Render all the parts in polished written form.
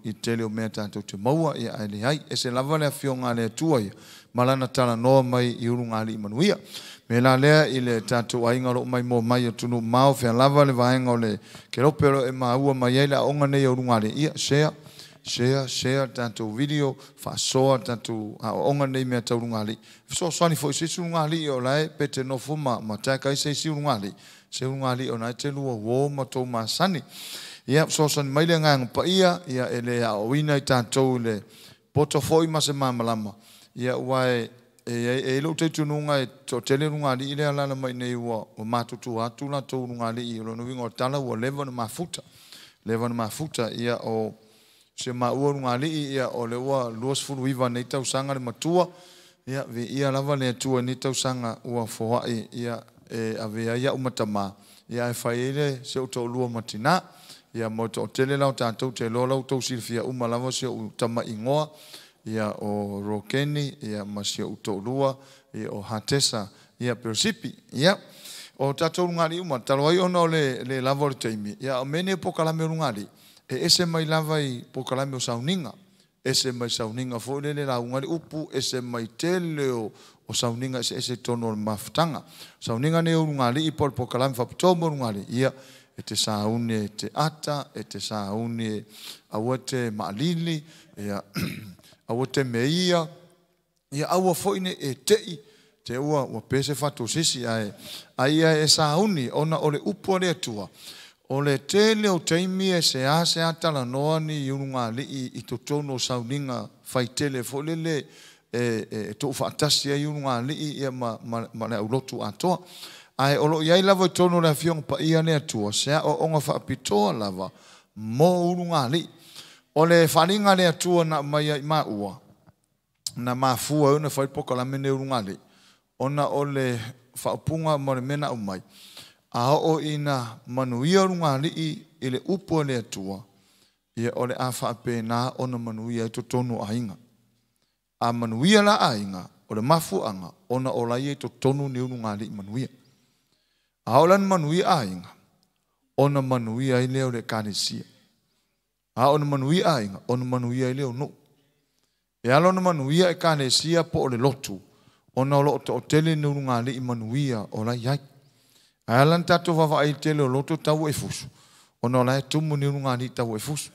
I tele o mea tātou te maua ia ai le hai. E se lava lea fionga lea tua ia. Malana tala noa mai I urunga li manuia. Me la lea I le tātou ainga lo mai mo mai o tunu mao fea lava le vaenga o le keropero e maua mai ai la onga nei urunga le ia. Share tātou video. Whaasoa tātou onga nei mea tau urunga li. So swani fo isi urunga li o lai pete no fuma ma taka isi isi urunga li. Se urunga li o nai te lua wo ma tau ma sani. Ia so swani maile ngang pa ia ele a oina I tātou le poto foi ma se mamalama. Ia uai e lo te tununga e to tele runga li ile ala mai nei ua o matutu atu la to runga li lo no wingo tala o levan mafuta ia o se ma ua runga li ia o le ua luas fulu iva nei tau sanga le matua ia ve ia lava le tua nei tau sanga ua foai ia ave ia umatama ia e faile se o to lua matina ia mo to tele la tātou te lola to silfia lava se o tama ingoa ia o Rokeni, ia masia utolua, ia o Hatesa, ia Peresipi, ia o tātou ngari uma, talo ai ona o le lava o le taimi, ia o mene pokalame o ngari, e ese mai lava I pokalame o sauninga, ese mai sauninga fo le la ngari upu, ese mai tele o sauninga, ese tono o mafutanga, sauninga ne o ngari I por pokalame faputomo o ngari, ia e te saune e te ata, e te saune aua te maalili, ia awa te meia, ia awa foine e tei, te ua pese fatu sisi ai. Aia e sauni, ona ole upo le tua. Ole tele o teimi e se atala noa ni yunga li I totono sauninga fai tele folele e to fatasi e yunga li ia ma le ulotu atoa. Ai olo iai lava tono le fiong pa ia le atua, sea o onga fa pitoa lava, mo urunga li. Ole wharinga le atua na mai ai maua. Na mafua una whai poka la mene urunga li. Ona ole whaupunga mare mena o mai. A o ina manuia urunga li I le upo le atua. Ia ole a whaape na ona manuia I to tonu ainga. A manuia la ainga. Ole mafuanga. Ona ola I to tonu ni urunga li manuia. A olan manuia ainga. Ona manuia I leo le kanesia. A ona manuia ainga, ona manuia I leo no. E alo na manuia e kanesia po o le lotu. Ona o to tele ni urunga li I manuia o la iai. A alan tato wawa ai tele o loto tau e fusu. Ona o la e tumu ni urunga li tau e fusu.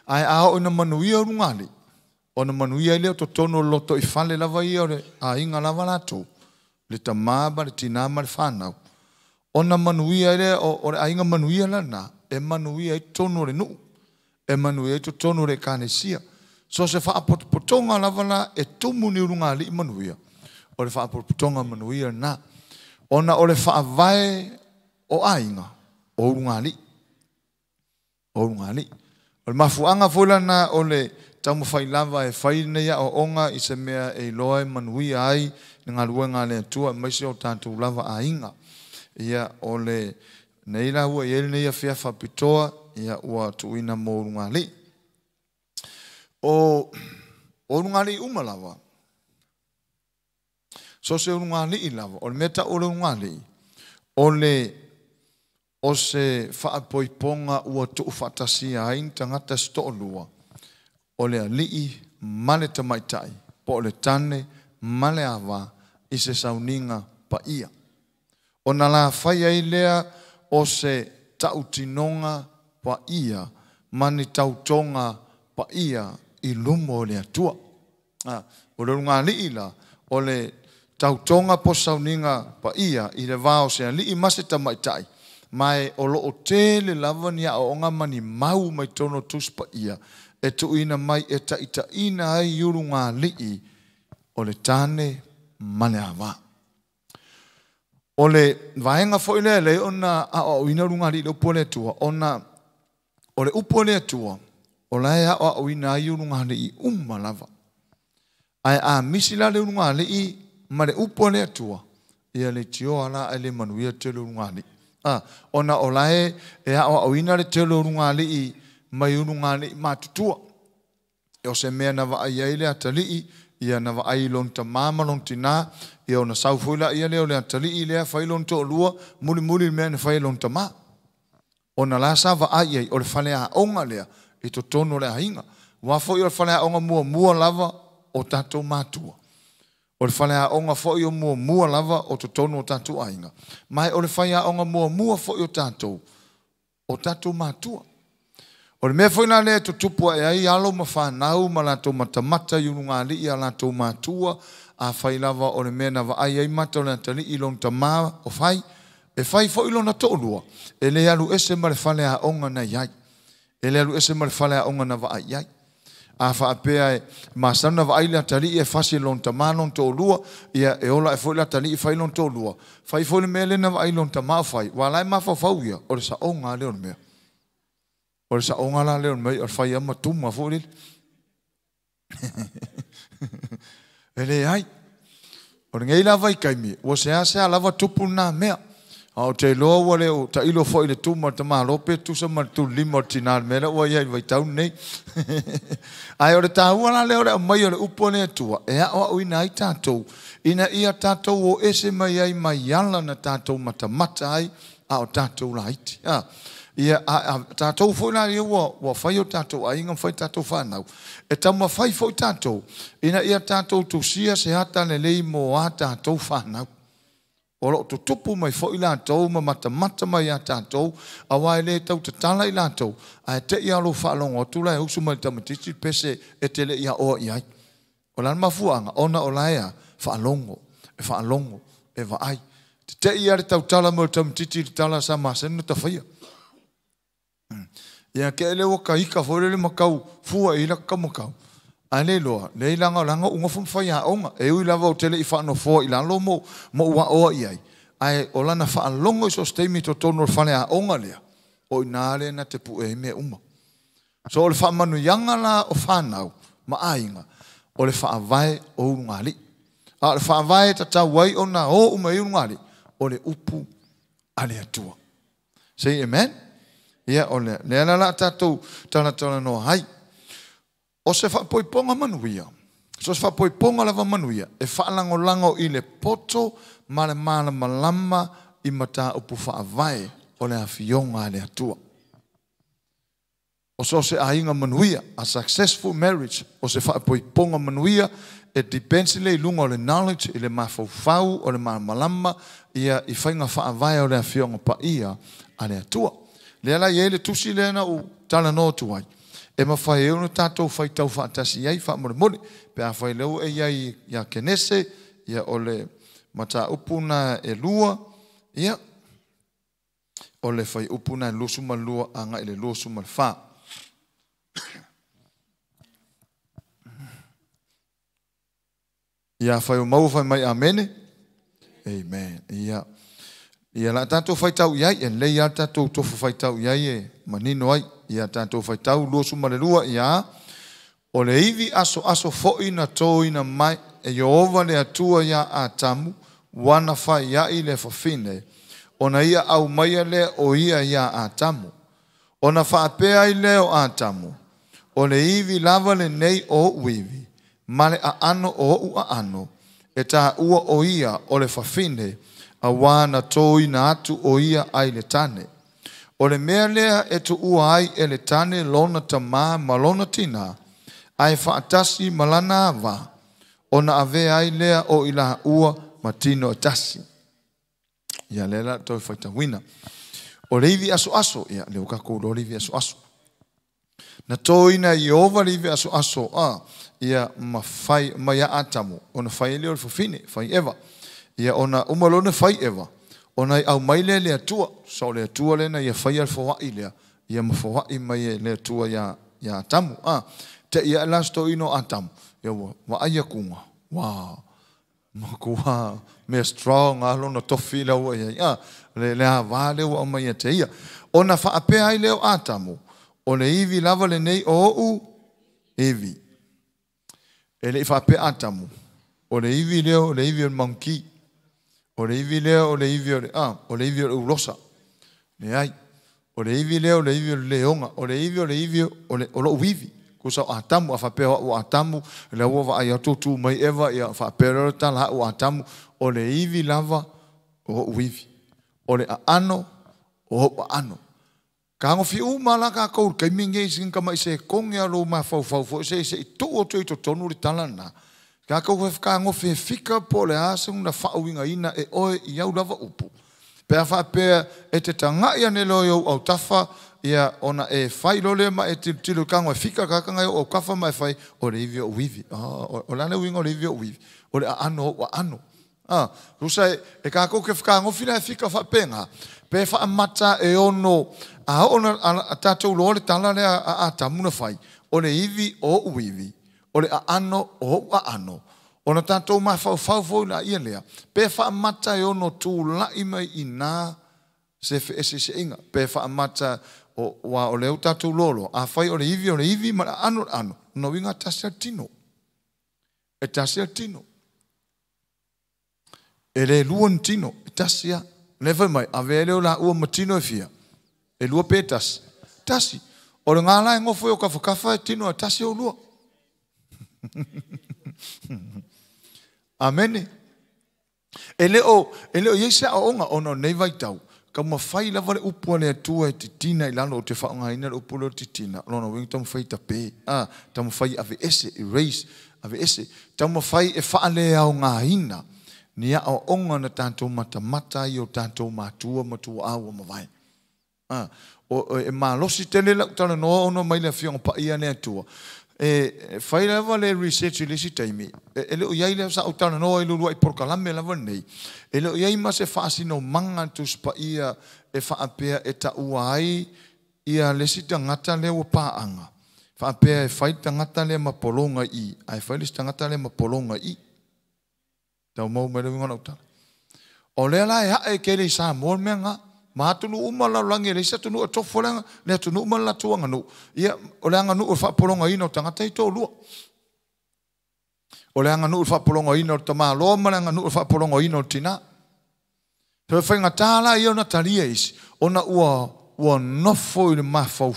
Ai a ona manuia urunga li. Ona manuia I leo to tono loto I fale lava I ore a inga lava lato. Le tamaba, le tinama, le whanau. Ona manuia I leo o a inga manuia lana. E manuia I tono le nu. E manuia I to tono le kanesia. So se whaapotonga lavala e tumu ni urunga li I manuia. O le whaapotonga manuia na. Ona o le whaavae o ainga. O urunga li. O urunga li. O le mafuanga fula na o le tamu whai lava e whai neia o onga I se mea e loa manuia ai. Nga luenga le tua maise o tātou lava ainga. Ia o le neila ua iele neia fea whapitoa, ia ua tuina mō runga li. O runga li umalawa. So se runga li lava, o le meta o le runga li. O se whaapoiponga ua tu whatasi ain tangata stolua. O le alii male tamaitai, po le tane male awa I se sauninga pa ia. O na la whai ai lea o se tautinonga pa ia, mani tautonga pa ia I lumo o le atua. O le runga li la, o le tautonga po sauninga pa ia, I le vao se li mase tamaitai. Mai o lo o tele lava ni a onga mani mau mai tono tus pa ia. E tuina mai e ta ina ai yurunga li o le tane mane awa. O le vaenga fo le ona a o ina runga li upo le tua. Ona o le upo le tua. O la e a o ina yurunga li lava. Ai a misila le runga li ma le upo le tua. Ia le tio ala e le manuia te le runga li. Ona o la e a o ina le te le runga li mai urunga li matutua. E o se mea na wa ai ele atali ia na wa ai lon tamama lon tina ia ona saufuila ia leo le atali i lea whai lon to lua muli mea na whai lon tama. Ona la sa va ai o le fale a onga lea I to tono le ainga. Wa fo o le fale a onga mua lava o tatou matua. O le fale a onga fo o mua lava o to tono o tatou ainga. Mai o le fale a onga mua fo o tatou matua. O le mea fo ina le to tupu ai alo ma whanau ma la to matamata yununga li I a la to matua a fai lava o le mea na va ai mata o le tali I lon tamaa o fai. E fai fo ilo na tolua. E le alu ese ma le fale a onga na iai. E le alu ese ma le fale a onga na va ai iai. A fa apea e masana va ai le tali e fasi lon tamaa lon tolua. Ia e ola e fo ila tali I fai lon tolua. Fai fo le mea le na va ai lon tamaa fai. Wa lai ma fa fau ia. O le sa onga le on mea. O le sa onga la le on mea. O le fai ama tuma fo le. E le ai. O le ngai lava I kaimi. O se a lava tupu na mea. O te loa wale o ta ilo fo I le tuma ta maa lope tu sa ma tu lima o tina mele o iai vai tau nei. Ai o le tahua la leo le mai o le upo le atua. E a o ina ai tātou. Ina ia tātou o ese mai ai mai ala na tātou matamata ai a o tātou la iti. Ia tātou fo ina ia wa fai o tātou a inga fai tātou whanau. E tama fai fo I tātou. Ina ia tātou tu sia se hata le lei mo a tātou whanau. O lo to tupu mai fo I lātou ma matamata mai a tātou a wai le tau te tala I lātou a te ia lo whaalongo o tula e usu mai tamatiti pese e te le ia o iai. O lan mafuanga ona o laia whaalongo e va ai. Te ia le tau tala mo tamatiti le tala sa masenu ta whaia. Ia ke ele o ka ika fo le makau fua I la ka makau. Ane loa, nei langa unga fun fai a onga. E ui lava o tele I whaano fō I lalo mo ua oa iai. Ai o lana whaalongo I so steimi to tono whane a onga lea. O I nāre na te pu e me uma. So o le whaamanu yanga la o whanau, ma ainga. O le whaavai o ungali. A le whaavai ta tau wai o na o uma I ungali. O le upu ale atua. Say amen? Ia o le la tatou tala no hai. O se whapoiponga manuia. So se whapoiponga lava manuia. E whaalango I le poto ma le malama I mata upu whaavai o le awhionga le atua. O so se ainga manuia. A successful marriage. O se whapoiponga manuia. It depends le lunga o le knowledge I le mawhau o le malama ia I whainga whaavai o le awhionga pa ia a le atua. Le ala I le tusi le na u tala no tuai. E ma whai eo no tātou whai tau whaatasi iai wha mole. Pe a whai leo e iai ia kenese, ia o le mata upuna e lua, ia o le whai upuna e losuma lua anga I le losuma le wha. Ia whai o mau whai mai amene. Amen. Ia la tātou whai tau iai, e lei a tātou tofu whai tau iai e manino ai. Ia tātou whai tau losuma le lua, ia o le iwi aso fo'i na tō ina mai e Jehova le atua ia a tamu, wana whai ia I le whawhine, ona ia au maia le o ia a tamu, ona whaapea I le o a tamu, o le iwi lava le nei o uiwi, male a ano o u a ano, e tā ua o ia o le whawhine, a wana tō ina atu o ia ai le tane. O le mea lea e tu ua ai e le tane lona tamā ma lona tina, ai whaatasi malana ava, o na ave ai lea o ilaha ua ma tino atasi. Ia lela toi whaitawina. O le iwi aso, ia leo kako lo le iwi aso. Na tōina I ova le iwi aso, ia ma ia atamu, o na whai leo le whawhine, whai ewa. Ia o na umalone whai ewa. Ona I au mai le atua, so le atua le na ia whai al whawai lea, ia ma whawai mai le atua ia atamu. Te ia lasto ino atamu, ia wa aia kunga, wow, ma kua me strong, alo na tofi lau ia, le hawa leo au mai te ia. Ona whaapea ai leo atamu, o le iwi lava le nei o u iwi. E le whaapea atamu, o le iwi leo, le iwi o monkey, o le iwi leo, o le iwi o le ulosa. Ne ai. O le iwi leo, o le iwi o le leonga. O le iwi o lo uivi. Kusa o atamu, a whapea o atamu. Le uwa ai atotu mai ewa, ia whapea tala o atamu. O le iwi lava o uivi. O le ano, o ano. Ka ngo fi umala ka ko kai minge sin ka mai se kongia lo ma fau se to o to tonu ri talana. Ka ko ka ngo fi fika po le asa una fauinga ina e oe ia lava upu. Pe fa pe e te tanga ia ne lo yo au tafa ia ona e fai lo le ma e tilu ka ngo fika ka nga o kafa mai fai o le ivio wivi. O la ne wingo le ivio wivi. O le ano wa ano. Rusa e ka ko ke ka ngo fi la fika fa penga. Pe fa mata e ono a ona a tatou lo le tala le a tamuna fai o le ivi o uivi o le ano o ano ona tatou ma fau na ia lea pe fa mata e ono tu la mai ina se inga pe fa mata o le tatou lolo a fai o le ivi ma ano no winga tasertino e tasertino e le luantino tasia never mai avele o la ua matino e fia e lua petas tasi o le ngala ngo foi o kafa tino tasi o lua amen ele o yesa o nga ono nei vai tau ka ma fai la vale upu le tua e titina ilano o te fa nga ina upu le titina lono wing tam fai tape tam fai ave ese erase ave ese tam fai e fa le au nga ina nia o onga na tanto mata i o tanto matua au ma vai o e malosi tele la tana no ono mai le fiong pa ia ne tua e fai la vale research le si taimi e le o ia le sa o tana no e lu ai por kalame la vanei e le o ia ma se fa sino manga tu spa ia e fa apea e ta uai ia le si tangata le o pa anga fa apea e fai tangata le ma polonga i ai fai le tangata le ma polonga i tau mau me le ngona utana o le la e ke le sa mo menga ma tunu umala langi le sa tunu o tofolanga le tunu umala tuanga no ia o le anga no o fa polonga ino tangata i to lu o le anga no o fa polonga ino tama lo ma anga no o fa polonga ino tina pe fa ngatala ia na talia is ona ua nofo i le mafau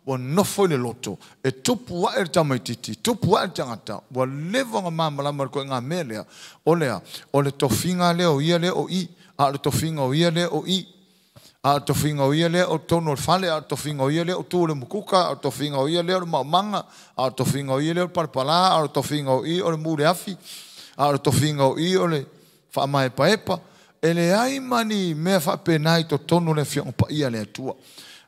o nofo le loto e tupu wa e tamaititi tupu wa e tangata wa levo nga mamalama ko nga melea o le tofinga le o ia le o i a le tofinga o ia le o i a tofinga o ia le o tono fale a tofinga o ia le o tu le mukuka a tofinga o ia le o manga a tofinga o ia le o parpala a tofinga o i o le mure afi a tofinga o i o le fa mai paepa ele ai mani me fa penai to tono le fiong pa ia le tua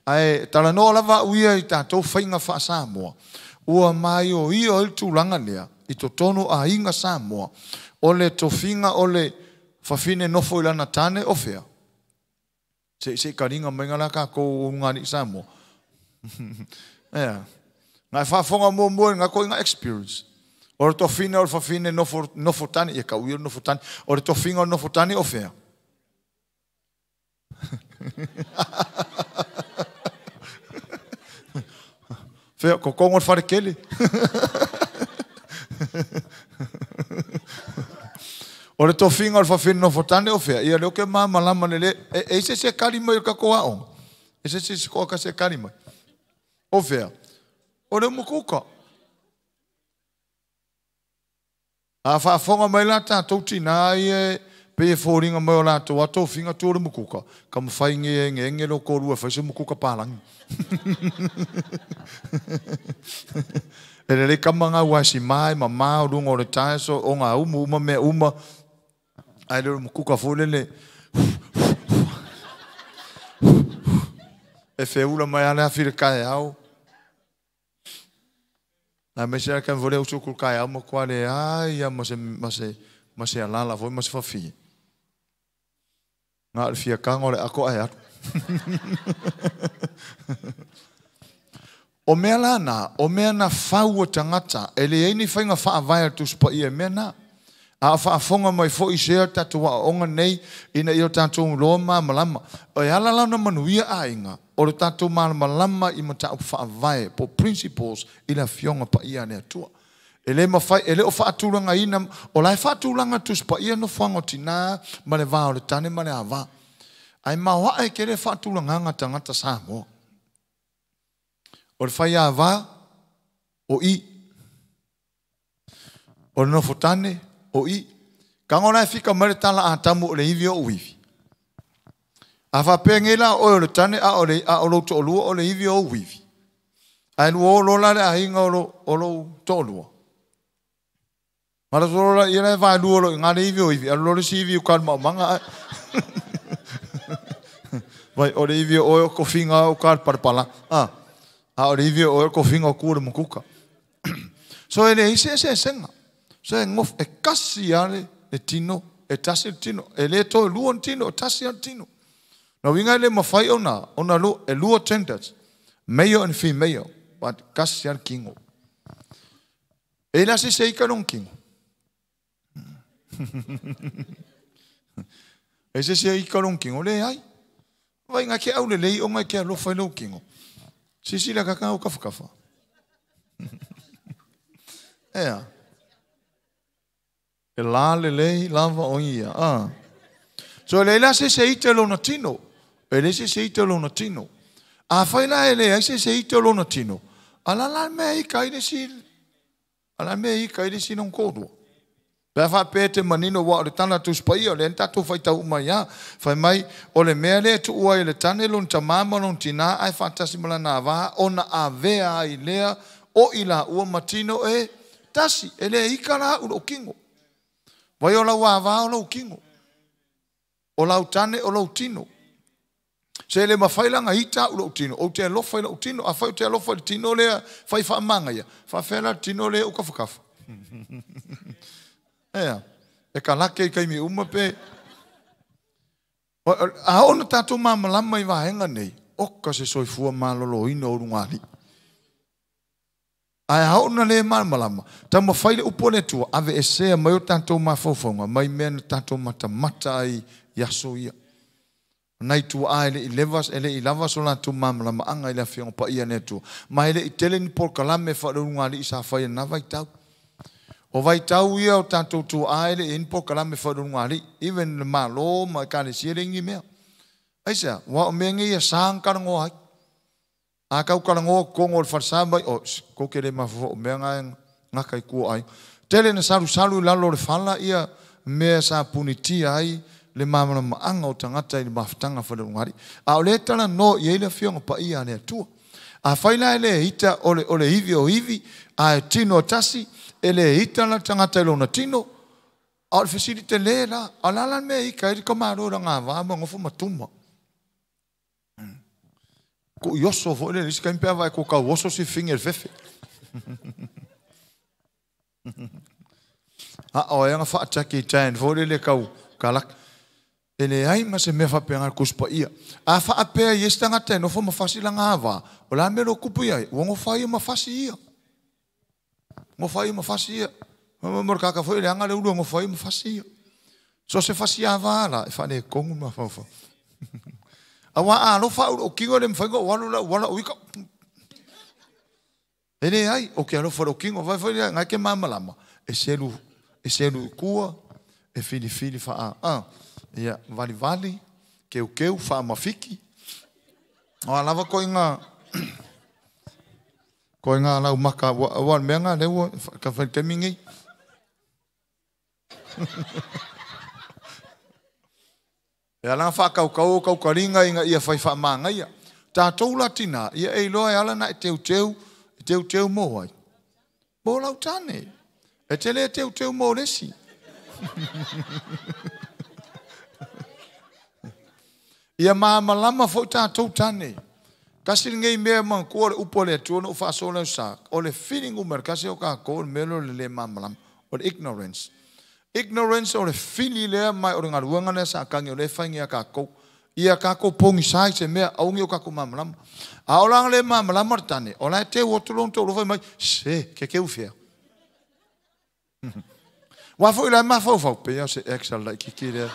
ai tala no lava uia i tatou whainga wha Samoa. Ua mai o ia o tūlanga lea i to tono a inga Samoa. O le tofinga o le whawhine nofo ilana tane o whea. Se karinga mainga la ka ko ngani Samoa. Ngai whawhonga mua ngā ko inga experience. O le tofinga o le whawhine nofo tane, ia ka uia nofo tane. O le tofinga o nofo tane o whea. Fea ko kongo fare kele. O le tofinga o le whawhine no fotane o fea. Ia leo ke malama lele. E se kari mai o ka koa o. E se koa ka se kari mai. O fea. O le mukuka. A whaafonga mai la tātou tina i pe fōringa mai o la tō ato finga tō le mukuka. Ka mwhai nge lo kōrua whaise mukuka pālangi. E le kamanga wasi mai ma mau rungo le taeso o ngā uma me uma ai le mukuka fōlele e whiula mai ale a whire kai au a me se kan vole usu ku kai au mo kwa le ai ya ma se alala foi ma se fafi ngā le fia kango le ako ai atu o mea lana, o mea na whau o tangata, e le eini whainga whaavai atu spa ia mea na. A whaafonga mai fo i sea tatu wa onga nei, ina i o tātou loa maa malama. O e ala launa manuia a inga, o le tātou maa malama i mata au whaavai, po principles i la fionga pa ia nea tua. E le mawhai, e le o whaatulanga ina, o lai whaatulanga tu spa ia no whango tina, ma le vā o le tane ma le awa. Ai mawa e kere whaatulanga nga tangata Samoa. O le whai awa, o i. O le nofotane, o i. Ka ngona e whika mare tala a tamu o le iwi o uiwi. A fa pengela o le tane a o lo to lu o le ivi o wivi. Ai lo la le ainga o lo to lu. Mara so la ina va lu o nga le ivi o ivi. Lo le sivi o kan manga. Vai o le ivi o ko finga o kar parpala. A o le ivi o ko finga o ku le mukuka. So ele ise senga. So ngof e kasi ale e tino e tasi tino e le to lu on tino tasi tino. Na winga le mafai ona lu e lu tenders male and female but kasi al kingo. E la se ika non kingo. E se ika non kingo le ai. Vai nga ke au le lei o nga ke lo fai lo kingo. Si la kaka o kafa. Ea. E la le lei lava o ia. So le la se ita lo natino. E le se ita lo natino. A fai la ele ai se ita lo natino. Ala la me i kai de si. Ala me i kai de si non kodo. Pe fa pete manino wa le tana tu spai o le tatu fai tau mai ya. Fai mai o le mea le tu ua le tane lon tamama lon tina ai fantasi mala na va ona avea ai lea o ila ua matino e tasi ele ikala u kingo. Vai o lau ava o lau kingo. O lau tane o lau tino. Se le mawhailanga hita u lau tino. O te alofa i lau tino. A whai o te alofa i tino lea. Whai wha manga ia. Wha whela tino lea u kawhakafa. Ea. E ka lake i kaimi uma pe. A ona tato mamalama i wahenga nei. Oka se soifua malolo ino o rungari. Ai hauna le malama ta mo faile upole tu ave esea mai o tanto mafofonga mai men tanto mata ai yaso ia nai tu ai le levas ele i lava sola tu malama anga ile fiong pa ia netu mai le itelen por kalame fa runga li sa fa na vai tau o vai tau ia o tanto tu ai le in por kalame fa runga li even le malo ma ka le siringi me aisa wa mengi ia sang ka ngo ai a kau kalango kongo le farsamba o ko kere mafo menga ngakai ku ai tele na salu lalo le fala ia me sa puniti ai le mama anga o tangata i maftanga fa le ngari a le tala no ye le fionga pa ia ne tu a faila ele hita ole hivi a tino tasi ele hita la tangata lo na tino a le facilite le la ala me i kai ko maro nga va mo fu matuma ko yoso vo le isi kampia vai ko ka woso si finger fefe o nga fa ataki tan vo le kau kalak ele ai ma se me fa penga kuspa ia a fa apea yestanga tan no fo ma fasila nga va o la me lo kupu ia wo fa ia ma fasi ia mo fa ia ma fasi ia mo ka fo le anga le ulo mo fa ia ma fasi ia so se fasi ava la fa le kongu ma fa awa lo fa o kingo le mfango wala wika ele ai o que lo fa o kingo vai foi nga ke mamalama e selu kua e fili fa ia vali que o fa mafiki o lava koinga la maka wa menga le ka fa temingi e ala fa kau karinga inga ia fai fa manga ia ta toula tina ia e loa ala na teu mo ai bo lau tane e tele teu mo lesi ia malama fo ta tou tane kasi ngai me man ko upole tu no fa so sa o le feeling umer kasi o ka ko melo le malama o ignorance o le fili le mai o nga ruanga le sa kangi o le fainga ka ko ia ka ko pongi sai se me au ngi o ka ko mamlam a o lang le mamlam martane o la te o tulon to lo mai se ke ufia wa fo la ma fo pe se excel like ki le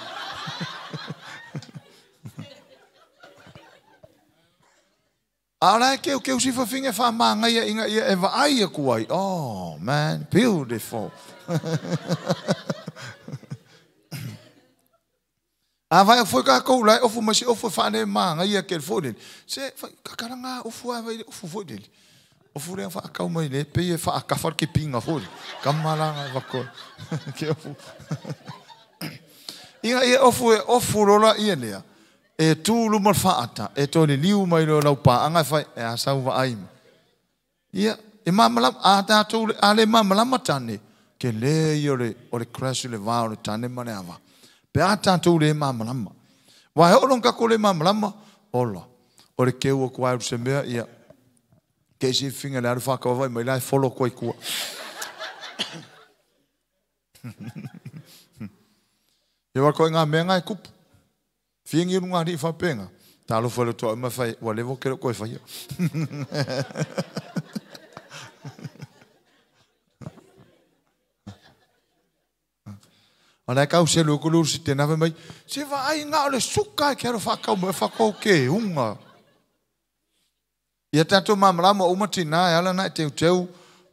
ala ke si fa finga fa manga ia inga ia eva ai ku ai oh man beautiful a vai foi ka ko lai ofu masi ofu fa ne manga ia ke fodin se ka karanga ofu vai ofu fodin ofu le fa ka mai le pe fa ka fa ke pinga fodin kamala va ko ke ofu ia ofu rola ia lea e tūlu mal whaata, e tōni liu mai lo lau pā anga whai, e a sau wa aima. Ia, e mamalam, a tātou ale mamalama tane, ke le i ore crash le vā ore tane mane awa. Pe a tātou le mamalama. Wa he olong kako le mamalama, ola. Ore keu o kua se mea, ia, ke si finga le aru whakawawai, mai lai follow koi kua. Ia wako ngā mea ngai kupu. Fiengi runga ri whapenga. Tālo whale toa ima whai, wa levo kero koe whai. Anai kau se luku luru si te nawe mai, se wa ai ngā ole suka e kero whakau me whakau ke unga. Ia tātou mamarama umati nā e ala nai teu teu,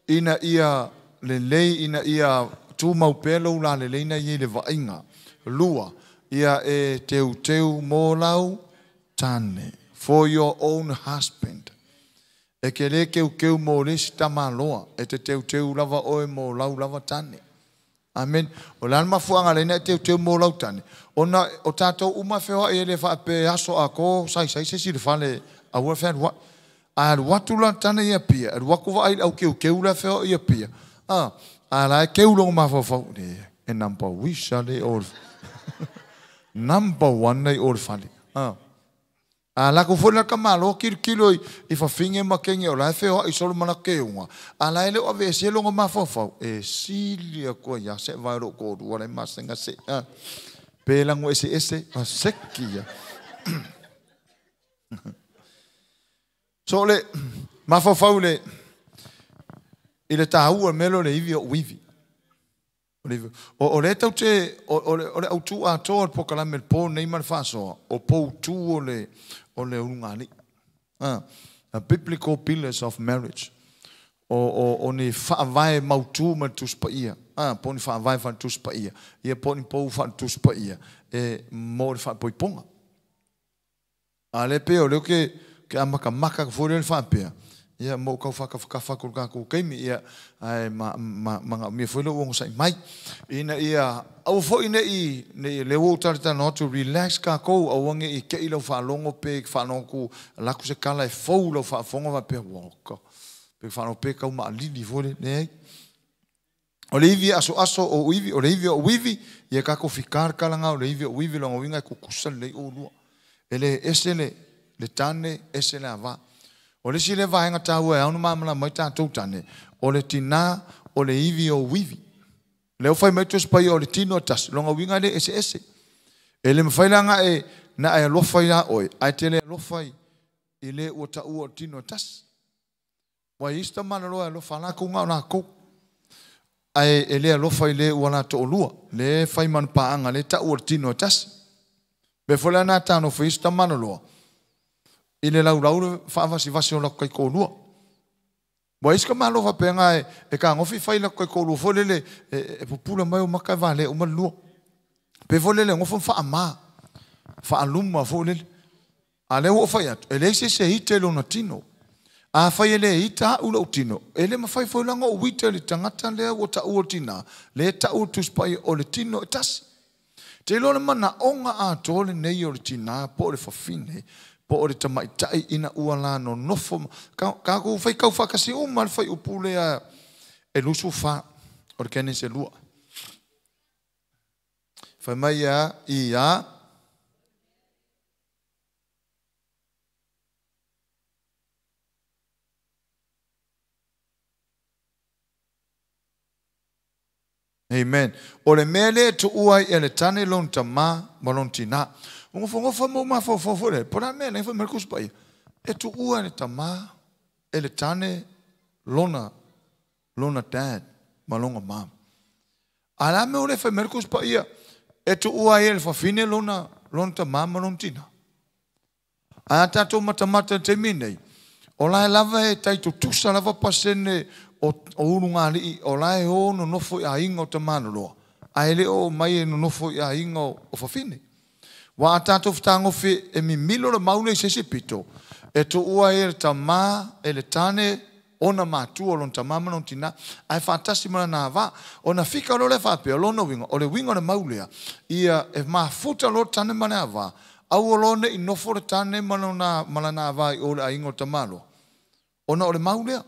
ina ia lelei, ina ia tū mau pēlo la lelei na i le wainga. Lua, ia e teu teu mō lau tane, for your own husband. E ke le keu mō lesi tamaloa, e te teu teu lava oe mō lau lava tane. Amen. O lan mafuanga le ne teu mō lau tane. Ona o tātou uma whewa e le whape aso a ko, sai se si le whale a ua whea rua. A watu la tane ia pia, a waku wa ai au keu la whewa ia pia. A la keu longo mawhawhau. E nampa wisha le o number one nei o whale. A la ko fona ka malo kilo I whawhinge makenge o lai wheo I solo mana keunga. A la ele o ave se longa mawhawhau. E silia ko ia se vairo ko rua le masenga se. Pēlango ese a sekia. So le mawhawhau le I le tāua melo le iwi o wivi. O le tau te, o le au tū a toa le pokalame le pō nei mani whasoa, o pō tū o le urungani. A biblical pillars of marriage. O ni whaavai mau tū mani tuspa ia. Po ni whaavai whan tuspa ia. Ia po ni pō whan tuspa ia. E mō le wha poiponga. A le peo leo ke amaka maka ka fōre le whaapea. Ia mo kau whakawhakawhakuru kako keimi ia mga mea whailo uongo sai mai. Ina ia au fo ina I leo utarita no to relax kako au wange I kei lau whalongo pe whanongo ku laku se kala e fau lau whafonga wa pe waka. Pe whanongo pe kau maa lili fore nei. O le iwi aso o uivi, o le iwi o uivi ia kako whikar kalanga o le iwi o uivi longa winga kukusa lei o lua. Ele ese le tane ese le awa. O le sile vahenga tāua e aunu mamala mai tātou tane. O le tina, o le iwi o wivi. Leo whai mai tos pai o le tino tas. Longa winga le ese. E le mwhailanga na e lofai la oe. Ai te le lofai I le ua ta ua o tino tas. Wai ista mana loa e lofa la kunga o na kou. Ai e le lofai le ua na to olua. Le whai man paanga le ta ua o tino tas. Be whala na tāno whi ista mana loa. I le lau whaavasi o lako kai kōlua. Wa iska malo wa penga e ka ngofi whai lako kai kōlua. Folele e pupula mai o makai wale o malua. Pe folele ngofo whaama. Whaaluma folele. A leo o whai atu. E leise se hite lo na tino. A whai ele hita ula o tino. E le mawhai whailanga o wite le tangata lea o ta ua tina. Le ta ua tuspai o le tino e tasi. Te lona mana onga a tole nei o le tina po le whawhine. Po ore tamaitai ina ua la no nofo. Ka kou whai kau whakasi uma le whai upule a e lusu wha. Ore kene se lua. Whai mai a I a. Amen. Ore mele tu uai e le tane lon tama malon tina. Ngofa mo ma fo le. Pora me le fa merkus pai. E tu ua le tama e le tane lona dad malonga mam. Ala me ole fa merkus pai. E tu ua e le fa fine lona tama malon tina. A tato mata te minei. Ola lava e tai tu tusa lava pasene o urunga li o lai o no nofo ia inga o tamana loa. A ele o mai no nofo ia inga o fafine. Wa atato ftango fi e mi milo le maule se se pito. E to ua e le tama e le tane ona matu o lon tamama non tina. Ai fantasi mana na va. Ona fika lo le fape o lono winga. O le winga le maulea. Ia e mafuta lo tane mana va. au olone I nofo le tane malana vai o le aingo tamalo. Ona o le maulea.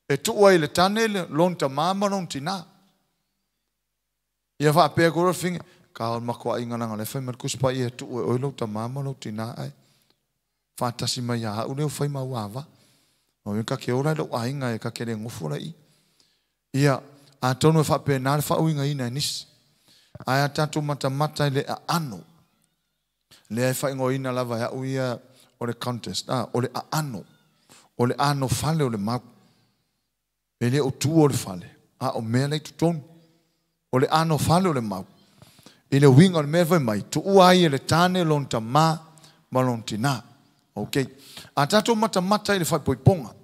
E tu ai le tane le lon tamama non tina. Ia fa pe ko finge ka on mako inga nga le fai markus pa ia tu o lo tamama no tina ai. Fa tasi mai ya o le fai ma wava. O ka ke ora lo ainga e ka ke le ngofo lai. Ia a tonu fa pe na fa winga ina nis. Ai tatu mata le ano. Le ai fa ina lava ya uia o le contest. O le ano. O le ano fale o le mau. Ele o tu o le fale. O mea nei tutonu. O le ano fale o le mau. Ele winga o le mea vai mai. Tu uai le tane lon ta ma lon tina. Ok. A tatu mata ele fai poiponga.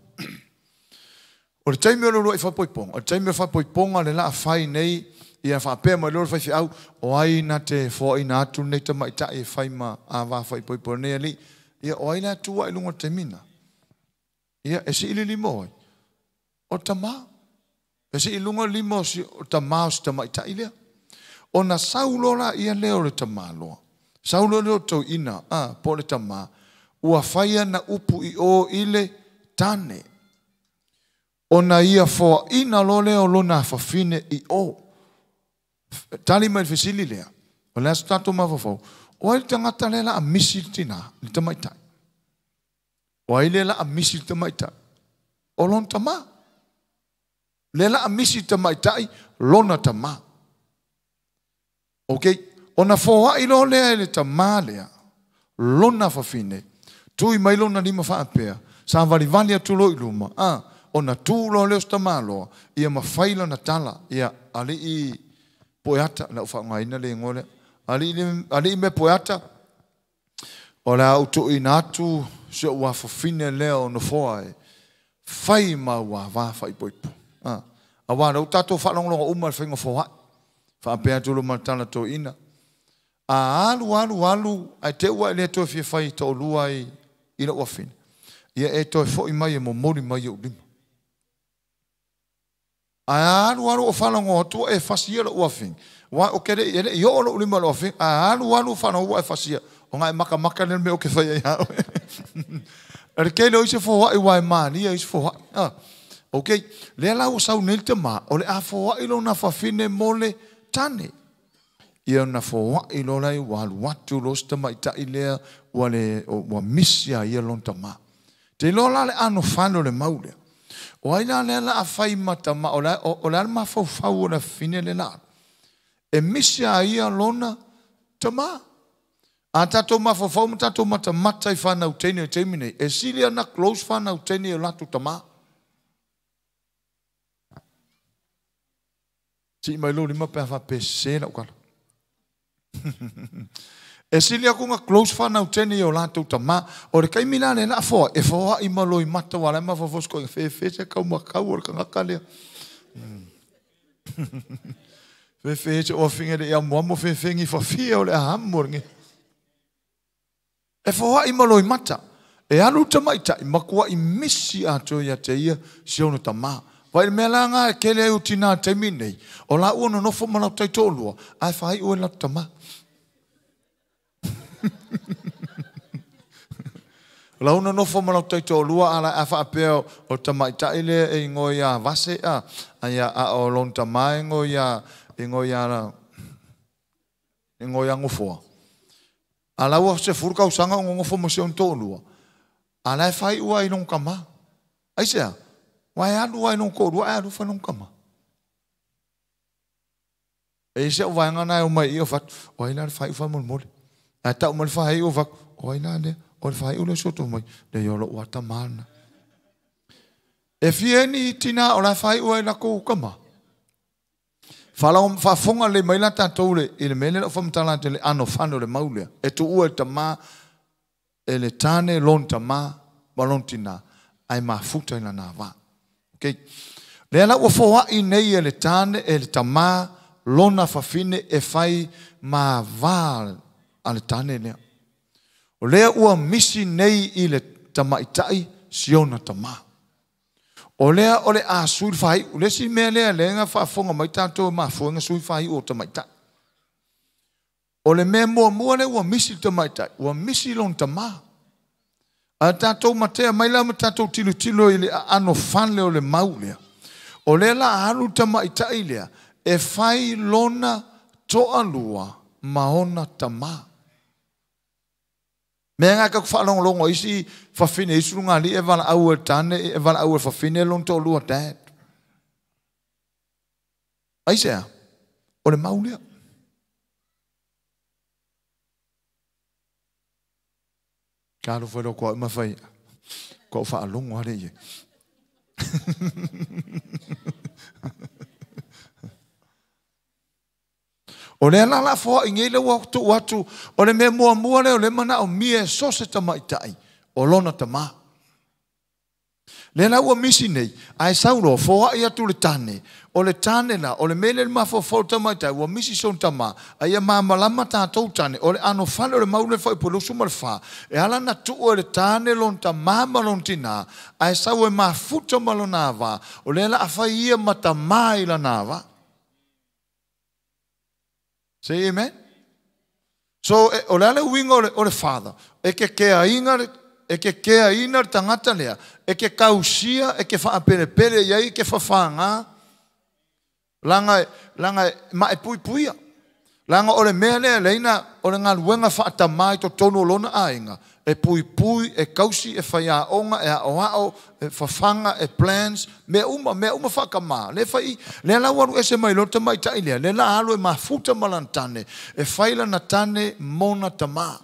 O le taimi o lo fai poiponga. O le taimi o fai poiponga le la fai nei. Ia fa pe mai lo fai fi au. O ai na te fo ina atu nei ta mai ta e fai ma a va fai poiponga nei ali. Ia o ai na tu ai lunga temina. Ia e si ili limo. O tama. E si ilunga limo si o tama o si tama ita ilia. O na saulola ia leo le tama loa. Saulola leo tau ina. Po le tama. Ua faya na upu I o ile tane. O na ia fo ina lo leo lo na fafine I o. Tali mai fesili lea. O lea stato ma fafau. O ai tangata lela a misi tina. Li tama ita. O ai lela a misi tama ita. O lon tama. Lela a misi tama itai, lona tama. Ok? Ona foa I lo lea ele tama lea. Lona fafine. Tui mai lona lima faa pea. Sa vali atulo iluma. Ona tu lo leo stama loa. Ia mafaila na tala. Ia ali I poeata. Na ufa ngaina le ngole. Ali me poeata. O la utu inatu. Se ua fafine leo no foa e. Fai ma ua va fai poipo. Awana utato whanonglonga umar whinga whohai. Whapea tulu matana tō ina. Alu, ai te ua ele tō fia whai tō lua I ina ua whina. Ia e tō whoi mai e mo mori mai o lima. Alu o whanonga tua e whasia la ua whina. Wa o kere ele I o lo lima la ua whina. Alu whanonga e whasia. O ngai maka nel me o ke whai ai hao. Ere kele o ise whohai wai maani ia ise whohai. Ok, le la o sau nel te ma, o le a foa ilo na fafine mole tane. Ia na foa ilo lai walu watu lo sta mai ta ilea wa misia ia lon ta ma. Te lo la le ano fano le maule. O aina le la a fai mata ma, o la ma fau fau o la fine le la. E misia ia lona ta ma. A tato ma fau fau tato mata I whana utene o temine. E silia na close whana utene o latu ta ma. Si mai lo lima pe fa pese na ukala. E sili aku nga close whanau teni o lātou tama. O re kai milane na foa. E foa I malo I mata wala. Ma fafosko e fe se kau makau o re ka ngaka lea. Fe se o fingere ia muamo fe ngi fa fia o le ahamor ngi. E foa I malo I mata. E alu tamaita I makua I misi ato ia te ia si ono tama. Vai me langa ke le utina te minei. O la uno no fo mana tai tolua. Ai fai o la tama. La uno no fo mana tai tolua ala afa peo o tama taile e ngoia vase a o lon tama ngoia la ngoia ngofo. Ala o se furka usanga ngofo mo se on tolua. Ala fai o ai non kama. Ai se Wai alu wai non ko ai alu fa non kama. E se o vai ngana o mai o fat o ina fai fa mol mol. A ta mol fa o va o ina le o fa o le soto mai de yo lo wata mana. E fieni tina o la fai o ina ko kama. Fala fa fonga le mai la tatou le ile mele o fa mtala le ano fano le maule. E tu o tama ele tane lon tama balontina ai ma futa ina na va. Okay. Le ala ua foa I nei e le tane e le tama lona fafine e fai ma val a le tane lea. O lea ua misi nei I le tama itai siona tama. O lea o le a sui fai, o le si mea lea lenga fa fonga mai tato ma fonga sui fai o tama itai. O le mea mua le ua misi tamaitai. Ua misi lon tama. A tātou matea mai la ma tātou tilo i le ano fanle o le mau lea. O le la alu tamaitai lea. E fai lona toa lua maona tama. Mea ngā kaku whaalongolongo isi whawhine isu ngā li e wala au e tane e wala au e whawhine lon toa lua dad. Aisea, o le mau lea. Kāro whero kua mawhai. Kua whaalongo hare ie. O le ala fo ingele watu o le me mua le o le mana o mie so se tamaitai o lona tama. Le la ua misi nei ai sauro fo ia tu le tane o le tane la o le mele le mafo fo tamaitai ua misi son tama ai ma malama tātou tane o le ano fale o le maule fo po lusu mal fa e ala na tu o le tane lon tama malon tina ai sau e ma futa malonava o le la afai ia matamai la nava. Say amen. So o le ala winga o le father e ke kea ina tangata lea e ke kausia e ke whaapere iai ke whawhanga langa ma e puia langa o le mea lea leina o le ngā luenga whaatamai to tono lona ainga e pui e kausi e whaia onga e ao e whawhanga e plans me uma whakama le whai le la waru e se mai lota mai tailea le la halo e mafuta malantane e whaila na tane mona tama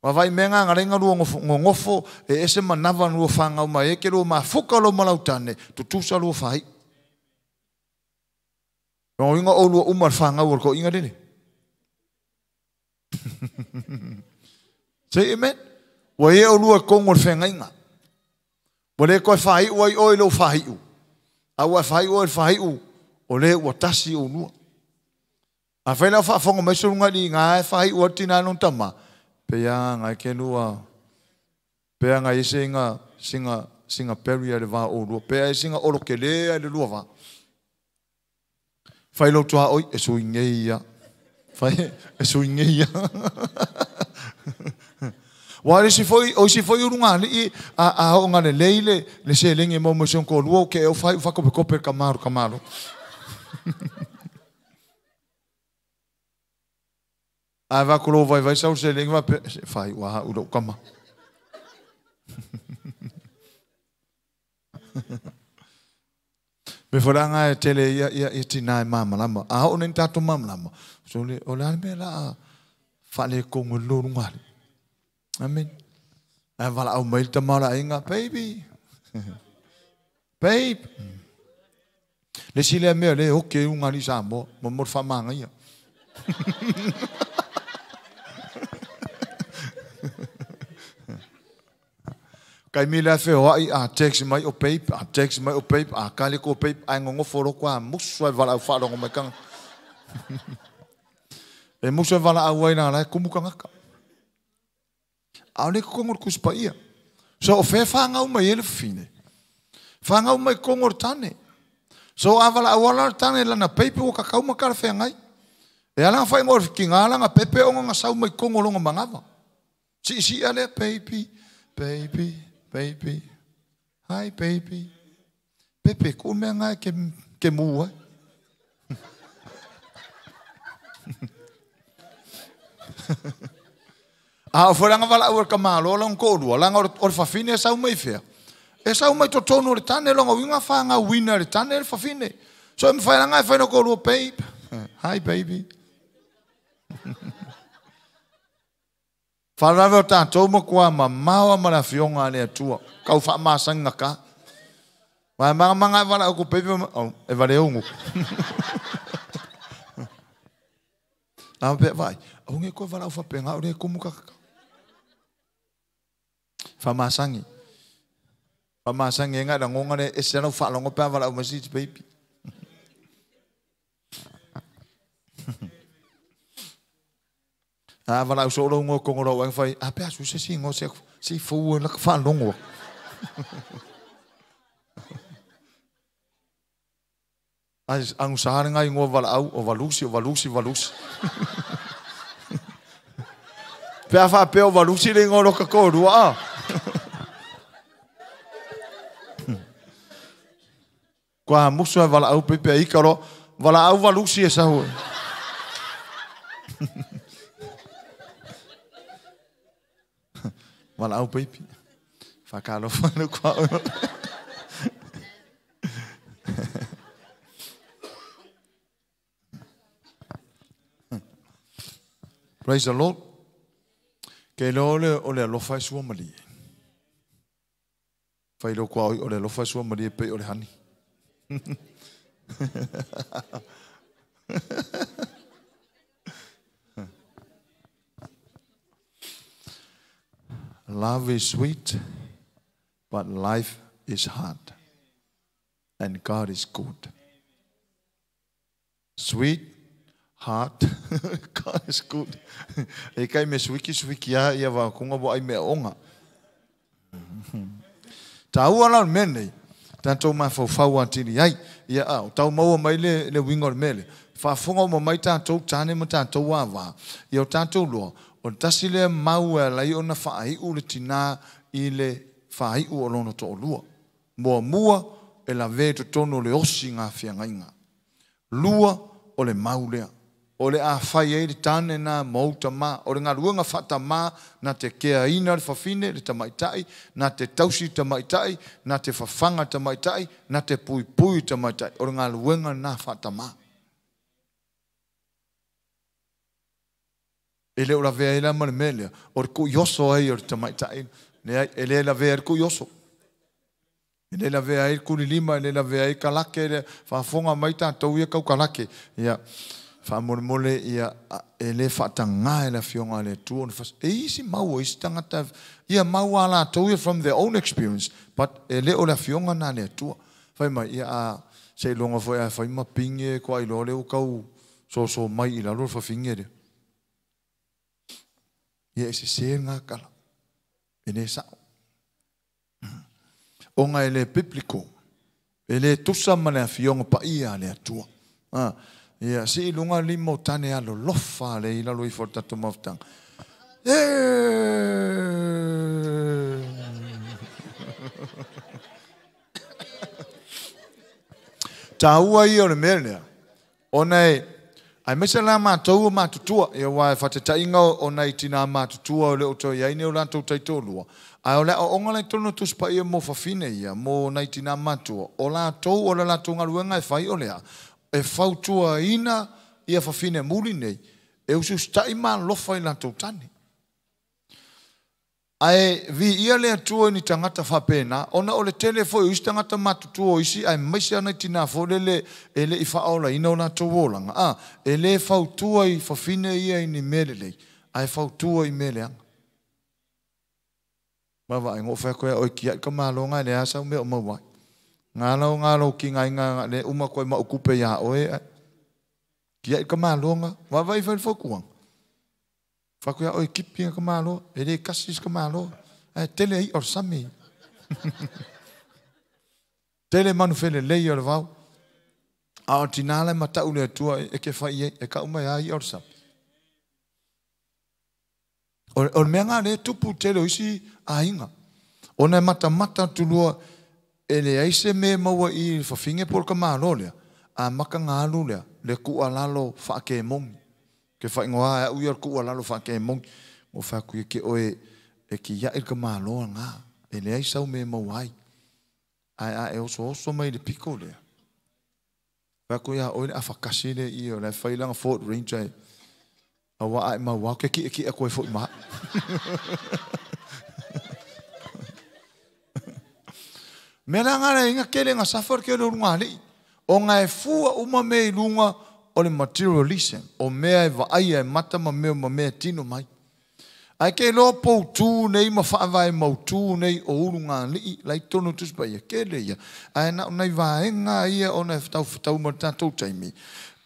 wa vai menga ngarenga ru ngofo e ese manava ru whanga uma e ke ru mafuka lo malautane tutusa ru whai no inga o lu uma whanga ur ko inga dele say amen. Wa e o lua kongo whenga inga. Wa le koe whai ua i oi lo whai u. A ua whai ua i whai u. O le ua tasi o lua. A whaila whaafonga mai surunga ni ngā e whai ua tina non tama. Pea ngai ke lua. Pea ngai ese inga singa peria le wā o lua. Pea e singa oro ke lea le lua wā. Whai lo tua oi e sui ngeia. Whai e sui ngeia. Wa si foi urunga li a ho ngale leile le se lenge mo mo son ko luo ke o fai fa ko per kamaro a va ko vai sa se lenge va fai wa u do kama me foranga tele ia tina mama lama a ho nen tato mama lama so le o la me la fa le ko ngolo ngale. Amen. I vala au mail tamara inga baby. Babe. Le sile me le okay unga ni Samoa, mo fa manga ia. Kai mi la fe o a text mai o babe, a kale ko babe ai ngongo foro kwa musu vala au fa lo me kan. E musu vala au ina la kumukanga. Aole kongor kuspa ia. So o fe whanga umai ele fine. Whanga umai kongor tane. So avala awala tane lana pepe o kakau makara whengai. E alanga whai ngor ki ngā langa pepe o ngā sau mai kongor longa mangava. Si ale baby. Hi baby. Pepe ko mea ngai ke mua. A foranga vala ur kamalo long kodu langa or fafine sa mai fe e sa mai to tono le tane longa winga fanga winner le tane le fafine so me fa langa fa no kodu babe hi baby fa rava ta to mo kwa mama mala fionga le tua kau fa masanga ka wa manga vala ko baby e vale ungu a pe vai o nge ko vala fa penga o le kumuka Famasangi nga ngonga ne esena fa longo pa vala o message baby. A vala o solo ngo kongoro wa fai a pe asu se singo se si fu la fa longo. As ang sahar nga ngo vala o valusi. Pea wha peo walusi le ngoro ka kōrua. Kua musu e wala au pepe ikaro, wala au walusi e sahu. Wala au pepe. Whakaro whanu kua uro. Praise the Lord. Ke ole alofa e sua mali. Whai lo kua ole alofa e sua mali e pe ole hani. Love is sweet, but life is hard. And God is good. Sweet, hard, God is good. E kai me swiki ia wa kunga bo ai me onga. Ta ua mene. Tanto ma fau antini ai ia au tau mau mai le wingor mele fa fonga mo mai tanto tane mo tanto wa ia tanto lo o tasile mau la i ona fa ai u le tina i le fa ai u lono to lua mo mua e la ve to tono le osinga fiangainga lua o le mau lea o le a fai e le tane na mouta ma o le ngaruanga fata ma na te kea ina le fafine le tamaitai na te tausi tamaitai na te fafanga tamaitai na te pui tamaitai o le ngaruanga na fata ma ele o la vea ila male melea o le ku yoso ai o le tamaitai ele la vea le ku yoso ele la vea il ku lima ele la vea il kalake le fafonga maita tau ia kau kalake ia mole ia ele fatanga e la fionga le tu on fas e isi mau isi tangata ia mau ala tau from their own experience but ele o la fionga na le tu fai mai ia se longa foi a fai ma pinge ko ai lo le o kau so mai ila lo fa fingere ia ese senga kala ene sa onga ele biblico ele tusa mana fionga pa ia le tu ia si lunga limo tane alo lofa le ila lo i forta to moftang taua i o le mele onai ai mesela ma tau ma tutua e wa fatatainga onai tina ma tutua le o to ia ine o lanto taitolua ai o le o ngala tono tu spa ia mo fafine ia mo nai tina ma tu o la tou o la tunga luenga e fai o lea e fautua ina ia fafine muli nei e usu stai ma lofa i lantou tani ai vi ia le atua ni tangata whapena ona o le tele foi o isi tangata matutua o isi ai maisi ana tina fo ele i whaola ina o lantou olanga ele fautua i fafine ia i ni mele lei ai fautua i mele anga mawa ai ngofa koe o kia ka malonga le asa me o mawai ngalo ki nga le uma koe ma okupe ya oe kia ka malonga wa vai fa fokuang fa koe o kipi ka malo ele kasis ka malo tele ai or sami tele manu fele le yo vau a tinala mata ule tua e ke fa e ka uma ya or sam or menga le tupu tele isi ainga ona mata tulua ele aise me maua i fafinge por ka malo lea a maka ngalu lea le ku alalo fa ke mong ke fa ngoa u yor ku alalo fa ke mong mo fa ku ke oe e ki ya il ka malo nga ele aise me mawai ai e so mai de pico lea fa ku ya oe a fa kasile i o le fa ilanga Fort Ranger a wa ai ma wa ke ki e ko fo ma mela ngara inga kele nga safar ke lo ngali o nga e fua uma me lunga o le materialism o mea e vai e mata ma me tino mai ai ke lo po tu nei ma fa vai mo tu nei o lunga li lai tonu tus ba ke le ia ai na nei vai nga ia o na tau ma tatu taimi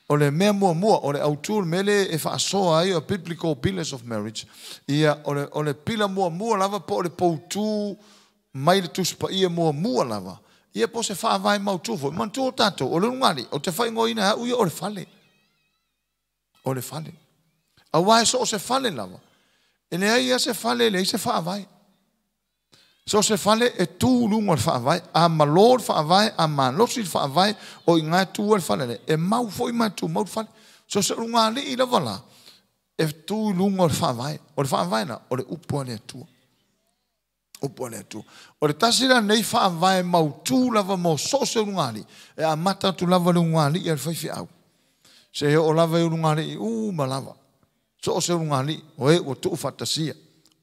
o le mea mua o le autur mele e fa so ai o biblical pillars of marriage ia o le pila mua lava po le po tu mai le tuspa ia mua lava ia po se fa vai mau tufo man tu tato o le ngali o te fai ngoina u o le fale a wai so se fale lava E le ai se fale le se fa vai. So se fale e tu lungo fa vai, a malor fa vai, a malosi fa vai, o inga tu fale e mau foi ma tu mau fale. So se lunga le ila vala. E tu lungo fa vai, o fa vai na, o le upo le tu. Upo le tu. O le tasira nei fa vai mau tu lava mo so se lunga li. E a mata tu lava lunga li e fai fi au. Se o lava lunga li malava. So se lunga li, o tu fatasia.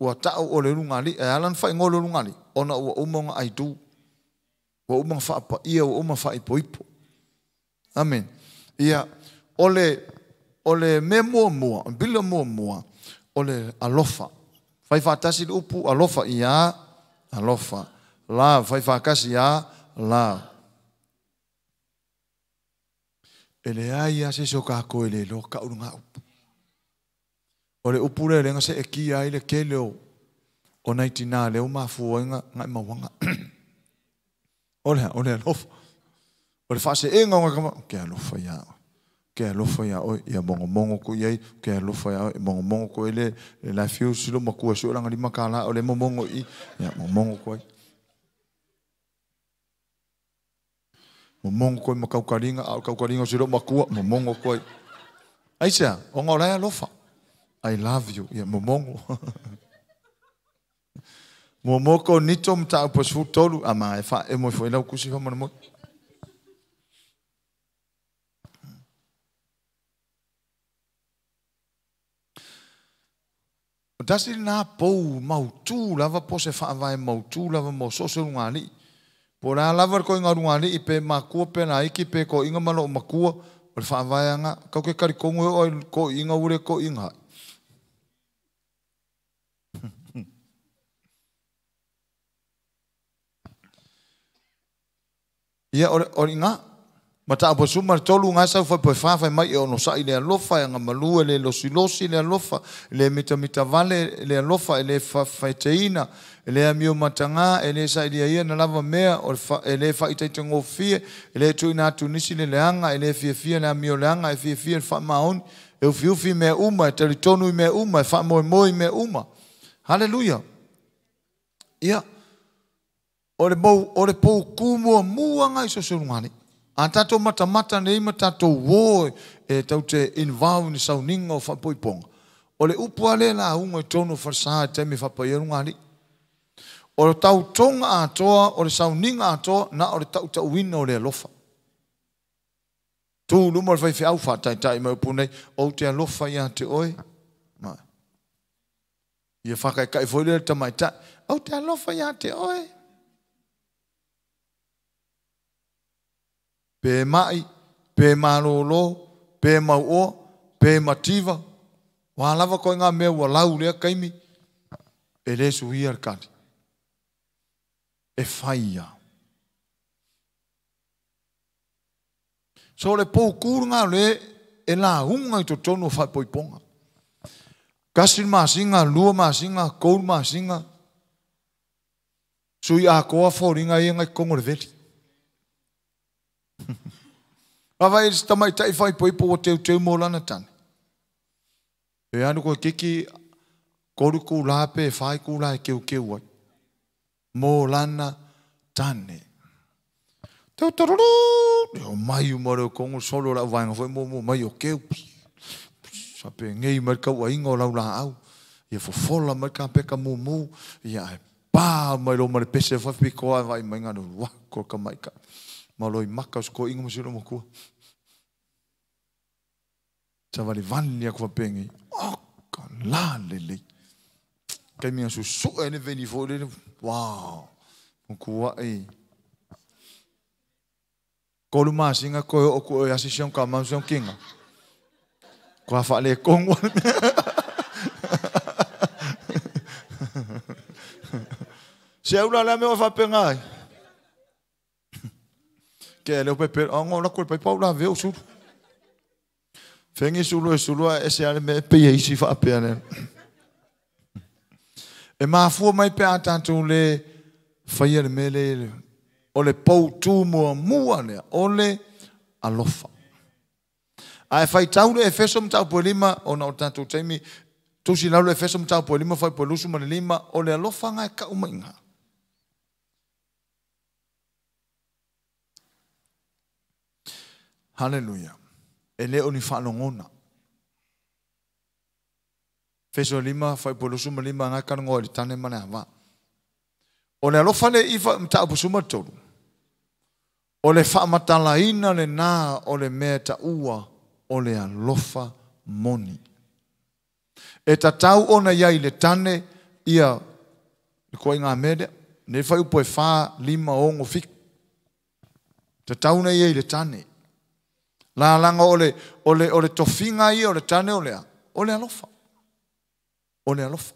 Ua tau o le lungali, e alan fai ngolo lungali, ona ua umonga ai tu, ua umonga faa pa ia, ua umonga faa ipo ipo. Amen. Ia, ole me mua, bila mua, ole alofa. Fai fatasi le upu, alofa ia, alofa. La, fai fakasi ia, la. Ele aia se so kako ele lo ka urunga upu. O le upure le ngase e ki ai le kele o naitina le o mafuoinga ngai mawanga. O le alofa. O le fase e ngonga kama, ke alofa ia. Ke alofa ia oi, ia mongo ko iei, ke alofa ia oi, mongo ko ele la fiu silo makua sio langa lima kala, o le mongo i, ia mongo ko i. Mongo ko i makaukaringa, au kaukaringa silo makua, mongo ko i. Aisea, o ngolai alofa. I love you. Yeah, momongo. Momoko nito mta uposu tolu ama e fa e mo foi la kusi fa mo. Dasi na po mautu lava po se fa vai mautu lava mo so so ngali. Pora lava ko inga ngali ipe makua pe na iki pe ko inga malo makua o fa vai nga ka ke kari kongo o ko inga ure ko inga. Ia ori nga mata apo suma tolu nga sa fa po fa mai o no sa ile alofa nga malu le losi le alofa le mita vale le alofa le fa teina le amio matanga le sa ile ia na lava mea o le fa ite tengo fie le tu ina tu nisi le anga le fie na amio le anga fie fa maun e fiu me uma teritonu me uma fa mo me uma haleluya ia ore pou kumo mua ngai so ngani. A tato mata nei matato wo e tau te involve ni sauninga o whapoiponga. Ore upu ale la unga i tono farsa te mi whapairu ngani. Ore tau tonga atoa, ore sauninga atoa, na ore tau wina o le alofa. Tu lumor fai fi au whatai mai upunei, o te alofa ia te oe. Mai. Ia whakai kai foile te mai tai, o te alofa ia te oe. Pe mai, pe malolo, pe mauo, pe mativa. Wa lava ko nga me wa lau le kaimi. E le suia kati. E faia. So le pou kurunga le e la hunga i to tono fa poiponga. Kasin masinga, lua masinga, koul masinga. Sui a koa foringa i ngai kongore veti. Ava e tamai tai fai poipo o teu mo lana tane. E anu ko kiki koru ku la pe fai ku la keu ai. Mo lana tane. Teu tororo. O mai umore kongo solo la vanga foi mo mai o keu. Sape ngei marka wa ingo la la au. Ia fofola marka peka mu. Ia pa mai lo mare pese fa piko vai mai ngano wa ko ka mai ka. Maloi makas ko ingo masiro mo ko. Savali vanni a pengi. Oh, la lele. Kai minha su ene veni fore. Wow. Ko ai. Ko lu masinga ko o assission ka mansion kinga. Ko fa le kongo. Se ula la me fa pengai. Que le pepe ongo la culpa Paula veu su. Fengi sulu e se ale me pe isi fa pene. E ma fu mai pe tanto le faia le mele o le pou tu mo muane o le alofa. Ai fai tau le efeso mta polima o na tanto temi Tusi lau le Efeso mtau po lima fai po lusu ma lima o le alofa ngai ka umainga. Hallelujah. E leo ni whanongona. Efeso lima fai po lusu ma lima ngai ka ngoi tane mana hawa. O le alofa le ifa mtau po suma tolu. O le whamatalaina le nā o le mea ta ua o le alofa moni. E ta tau ona iai le tane ia le koe ngā mede, ne whai upo e whā lima o ngo fik. Ta tau na iai le tane. La langa o le tofinga ia o le tane o le alofa. O le alofa.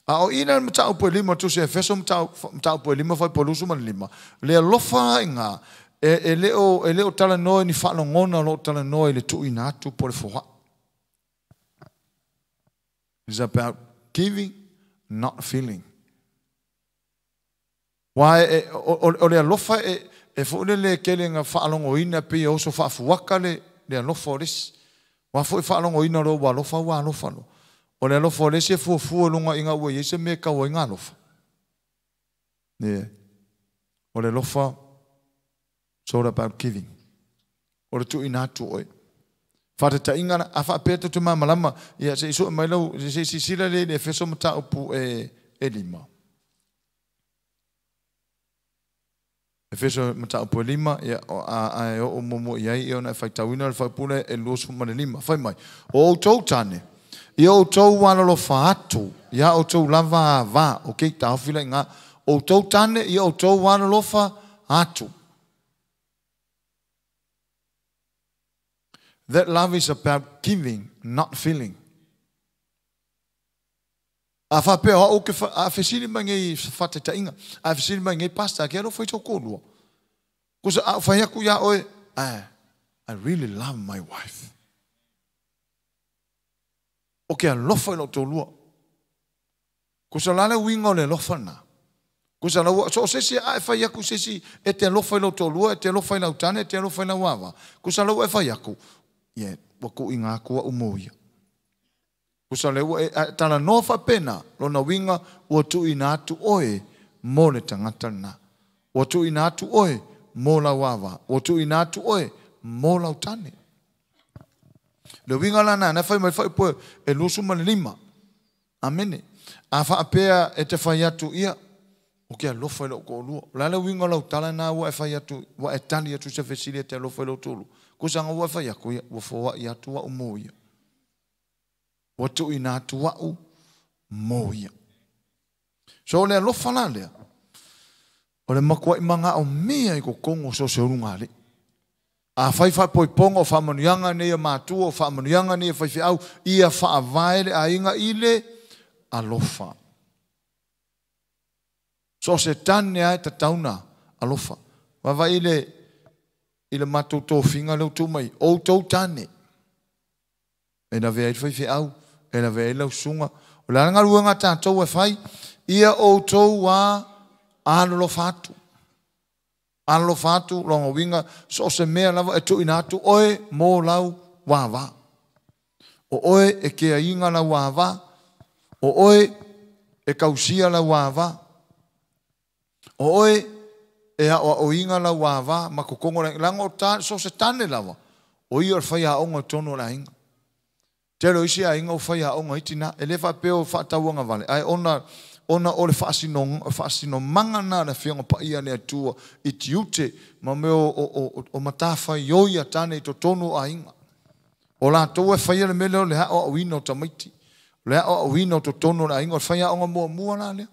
A o ina mta upo e lima tu se Efeso mta upo e lima whai polusu man lima. Le alofa inga e leo tala noe ni whano ngona lo tala noe le tu inatu po le fuha. It's about giving, not feeling. Why o le alofa e fule le kele nga whaalongo ina pe oso whaafuaka le alofa o resi. Wa fo whaalongo ina lo wa alofa lo. O le alofa o resi e fuafua lunga inga ua yese me ka wa inga alofa. O le alofa it's all about giving. O le tu inatu oe. Fata ta inga a fa peta tu malama ia se iso mai lau se sila le Efeso mata upu e lima. Efeso mata upu lima ia a o momo iai e ona fai tawina le fai pule e luosu ma lima fai mai. O tau tane ia o tau wana lo fa atu ia o tau lava va okay ta fila inga o tau tane ia o tau wana lo fa atu. That love is about giving, not feeling. A fa pe o ke a fesili mangi fata ta inga. A fesili mangi pasta ke no foi to kolua. Kusa a fa ya ku ya o I really love my wife. Okay, a lofa no to lua. Kusa la le wingo le lofa na. Kusa la so se si a fa ya ku se si e te lofa no to lua, e te lofa na utane, e te lofa na wawa. Kusa la e fa ya ku. Yeah, wako inga kua umoia. Kusa lewa tana nofa pena lona winga watu inatu oe mo le tangata na. Watu inatu oe mo la wawa. Watu inatu oe mo la utane. Le winga lana na fai mai fai poe e lusu man lima. Amene. A fa apea e te fai atu ia. Oke a lofa ilo ko lua. Lale winga la utala na wa e fai atu wa e tali atu se fesili te lofa ilo tolu. Kusanga wa fa yaku ya wa fo ya tu wa umoia. Wa tu ina tu wa u moia. So le lo fala le. O le makua imanga o mea I ko kongo so se urunga le. A fai poi pongo fa manuanga ne ma tu o fa manuanga ne fai au ia fa availe a inga ile a lofa. So se tane ai ta tauna a lofa. Wa va ile ile matou tō whinga leo tō mai, o tō tane. E na vea I whai au, e na vea I lau sunga. O la nga ruanga tātou e whai, ia o tō wā anolo whātu. Anolo whātu, longa winga, so se mea lava e tō inatu, oe mō lau wāwā. O oe e kea inga la wāwā, o oe e kausia la wāwā, o oe e a o inga la wāwā, ma kukongo lango so se tane lava. O ia whai a onga tono la inga. Te ro isi a inga o whai a onga itina, e le whapeo whaatawanga vale. Ai ona o le whaasino mangana na whionga pa ia ne atua I tiute, ma meo o matawhai ioia tane I to tono a inga. O la tau e whai le mele o le hao a wino tamaiti. Le hao a wino to tono la inga, o whai a onga mua la lea.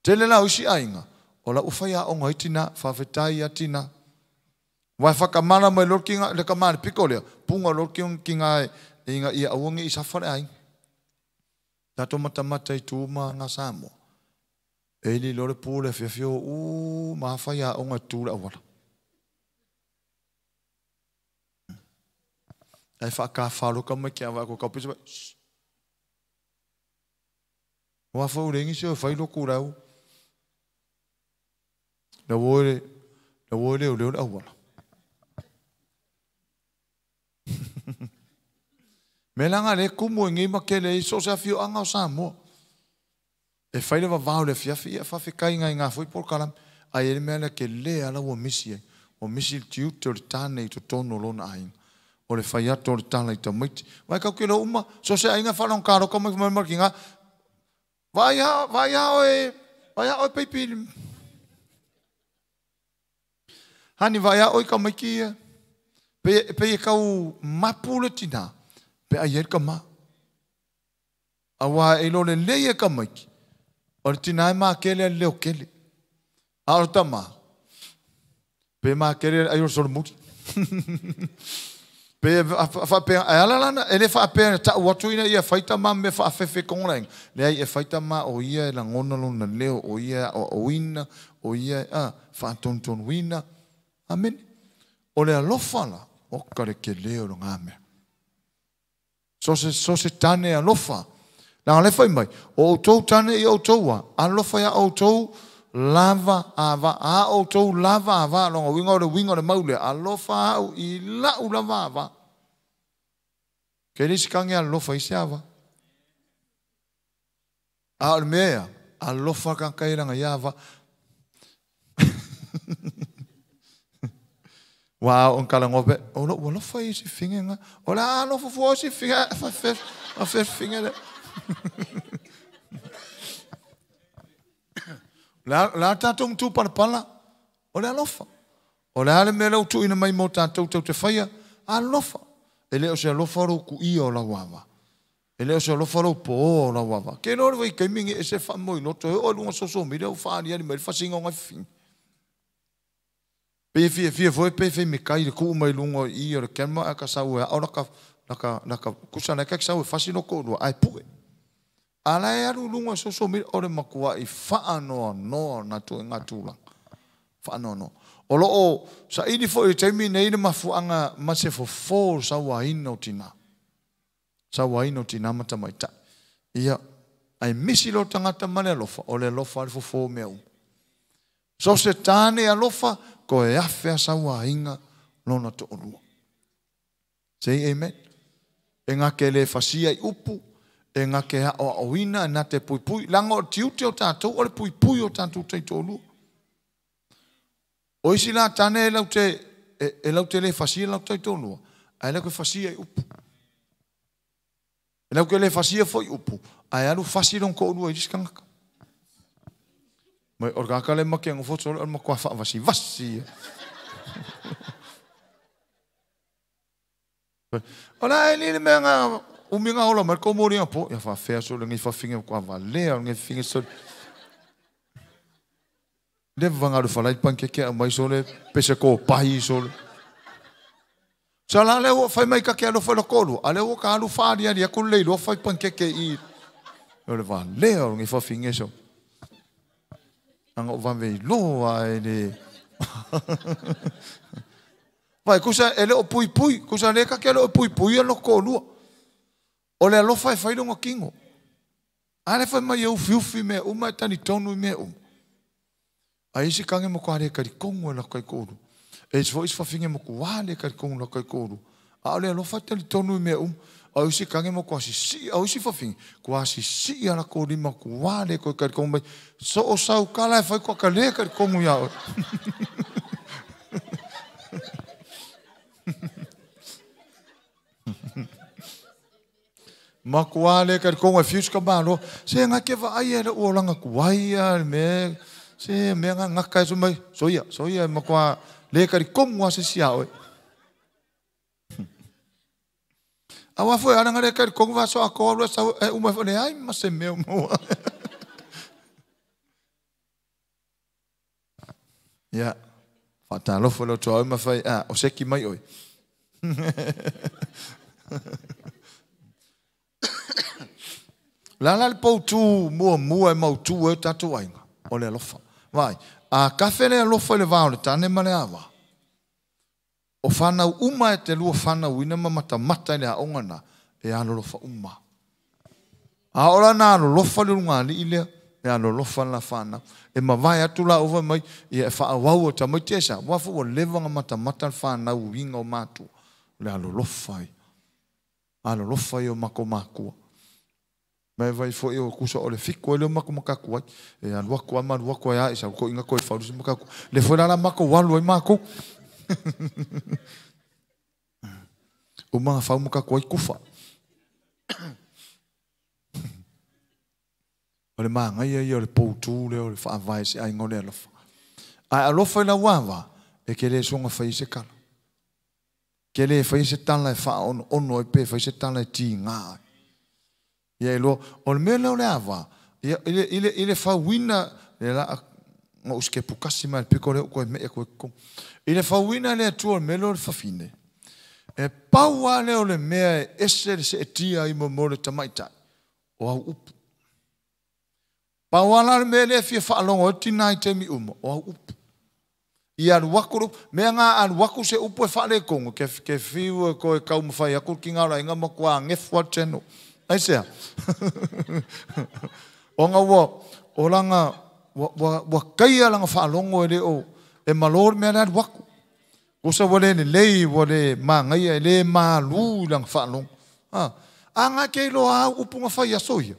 Te le la isi a inga. O la ufaya o ngai tina, whawhetai atina. Wai whakamana mai lorkinga, le kamana piko lea, punga lorkinga ki ngai, inga ia aungi I safare ai. Tato matamata I tūma ngā Samoa. Eili lore pūle whiawhio, maa whaya o ngai tūle awara. Ai whaka wharoka mai kia wako kaupisa mai. Wa whaurengi seo, whailo kūrau. La wole o leo awala. langa le kumu ngi makele so sa fio anga o Samoa. E whaile wa vau le fiafi e whawhikai ngai ngā whui por kalam. Ai e mea le ke le ala o misi e. O misi tiu te o tāne i to tono lona ainga. O le whai ato o le tāna i ta maiti. Wai kau ke lo uma. So se ainga whanong kāro ka mai marki ngā. Vai hao e peipiri. Hani vai hao i ka maiki e. Pe e kau mapule tina. Pe a yer ka ma. Awa e lo le e ka maiki. O le tina e maa kele leo kele. A o ta maa. Pe maa kele a yor soro muti. Pe a alalana, ele wha apea ta uatuina ia whaita maa me wha afefe kongraing. Le ai e whaita maa o ia e la ngonalo na leo, o ia o wina, o ia wha tonton wina. Amen. O le alofala, o kare ke leo no ngame. So se tane alofa. Nā le whai mai, o tau tane i o taua, alofa ia o tau lava ava, a o tau lava ava, longa winga o le maule, alofa au i lau lava ava. Ke nisi kange alofa i se ava. A o le mea, alofa kankairanga i ava. Wow, on kala ngope, o lo alofa i si fingenga, o la alofa fua si finga, a fer finga le. La tātou mtu parapala, o le alofa. O le ale me lau tu ina mai mo tātou tau te whaia, alofa. E leo se alofa rau ku ia o la wawa. E leo se alofa rau po o la wawa. Ke nore wai kaimingi e se whamoi loto, e o lunga soso mi reo whaani ani mai whasinga o ngai whing. Pe fie foi pe me kai le ku mai lunga i o le kenma a ka sau e ora ka kusana ka sau e whasino ko rua, ai pue. Ala e aru lunga soso mi ore makua i whaanoa noa na tu ngā tūlang. Whaanoa noa. O lo o, sa ini fo i teimi nei na mafuanga mase fo fō sa waina o tina. Sa waina o tina mata mai ta. Ia, ai misi lo tangata mane alofa, o le alofa alifo fō mea u. So se tāne alofa, ko e awhea sa wainga lona to orua. Say amen. E ngā ke le whasia i upu, e ngā ke hao a oina, e ngā te pui pui, langa o tiute o tātou, o le pui pui o tātou tei tōlu. O isi la tāne e lau te le whasia lau tei tōlu, a e lau ke whasia i upu. E lau ke le whasia foi upu, a e alu whasi rong ko orua i riskangaka. Mai orgaka le maki ango foto, o makua wha vasi. Ola e ni me nga uminga ola mar ko mori apo ya fa fea so ngi fa finge ko va le ngi finge so le vanga do fala panke ke mai so le pese ko pai so sala le o fa mai ka ke lo fa lo ko ale o ka lu fa dia dia ko le lo fa panke ke i le va le ngi fa finge so ango va ve lo ai le vai kusa ele o pui kusa le ka ke lo pui lo ko lu o le alofa e whai ronga kingo ale whai mai au fiufi me uma tani tonu me a isi kange mo kare kari kongo e la kai koru e isi fo isi whafinge mo kuwale kari kongo la kai koru a le alofa tani tonu me a isi kange mo kuasi si a isi whafinge kuasi si ala kori ma kuwale kari kongo mai so o sau kala e whai kua ka le kari kongo ya o makuale kar kongo e fius ka balo se nga ke va ai o langa kuaia me se me nga ka so mai soia makua le kar kongo se sia o awa foi ana ngare kar kongo va so akolo sa uma fone ai ma se meu mo ya fatalo folo to ma fai o se ki mai oi Lala le poutu mua e mautu e tatu ainga. O le alofa. Vai. A kafe le alofa le vao le tane ma le awa. O whanau uma e te lua whanau ina mata le aongana e alolofa uma. A ora na alolofa le runga li ilea e alolofa la whanau. E ma vai atu la uva mai e whaawau o ta mai tesa. Wafu o levanga mata le whanau winga o matu. Le alolofa ai. Alo lofa i o mako makua. Mai vai fo i o kusa o le fiku e leo mako makaku ai. E aluaku ama aluaku ai a isa ko inga koe whaurusi makaku. Le whenara mako walu ai mako. O mga whau makaku ai kufa. O le maanga ia o le poutu le o le whaavai se ai ngone alofa. Ai alofa i la wawa e ke le songa whai se kala. Ke le whai se tala e wha ono e pe whai se tala e ti ngā. Ia ilo, o le mea leo le awa, ile whauina le la ngā uske pukasi mai piko leo koe mea koe kong. Ile whauina le atua le mea leo le whawhine. E paua leo le mea e ese le se e tia i mo le tamaitai. O au upu. Paua le mea le fia whaalongo e tinai te mi umo. O au upu. I aluakuru, mea ngā aluaku se upu e whaale kongo. Ke whiu e koe kaumawhai akur ki ngā rai ngā makua ngefua tenu. Aisea. O ngā o langa, wa kaia langa whaalongo e leo, e malor mea nā waku. Kosa wale ne lei, wale māngaia, e le mālu langa whaalongo. A ngā kei loa au upu ngā whai asoia.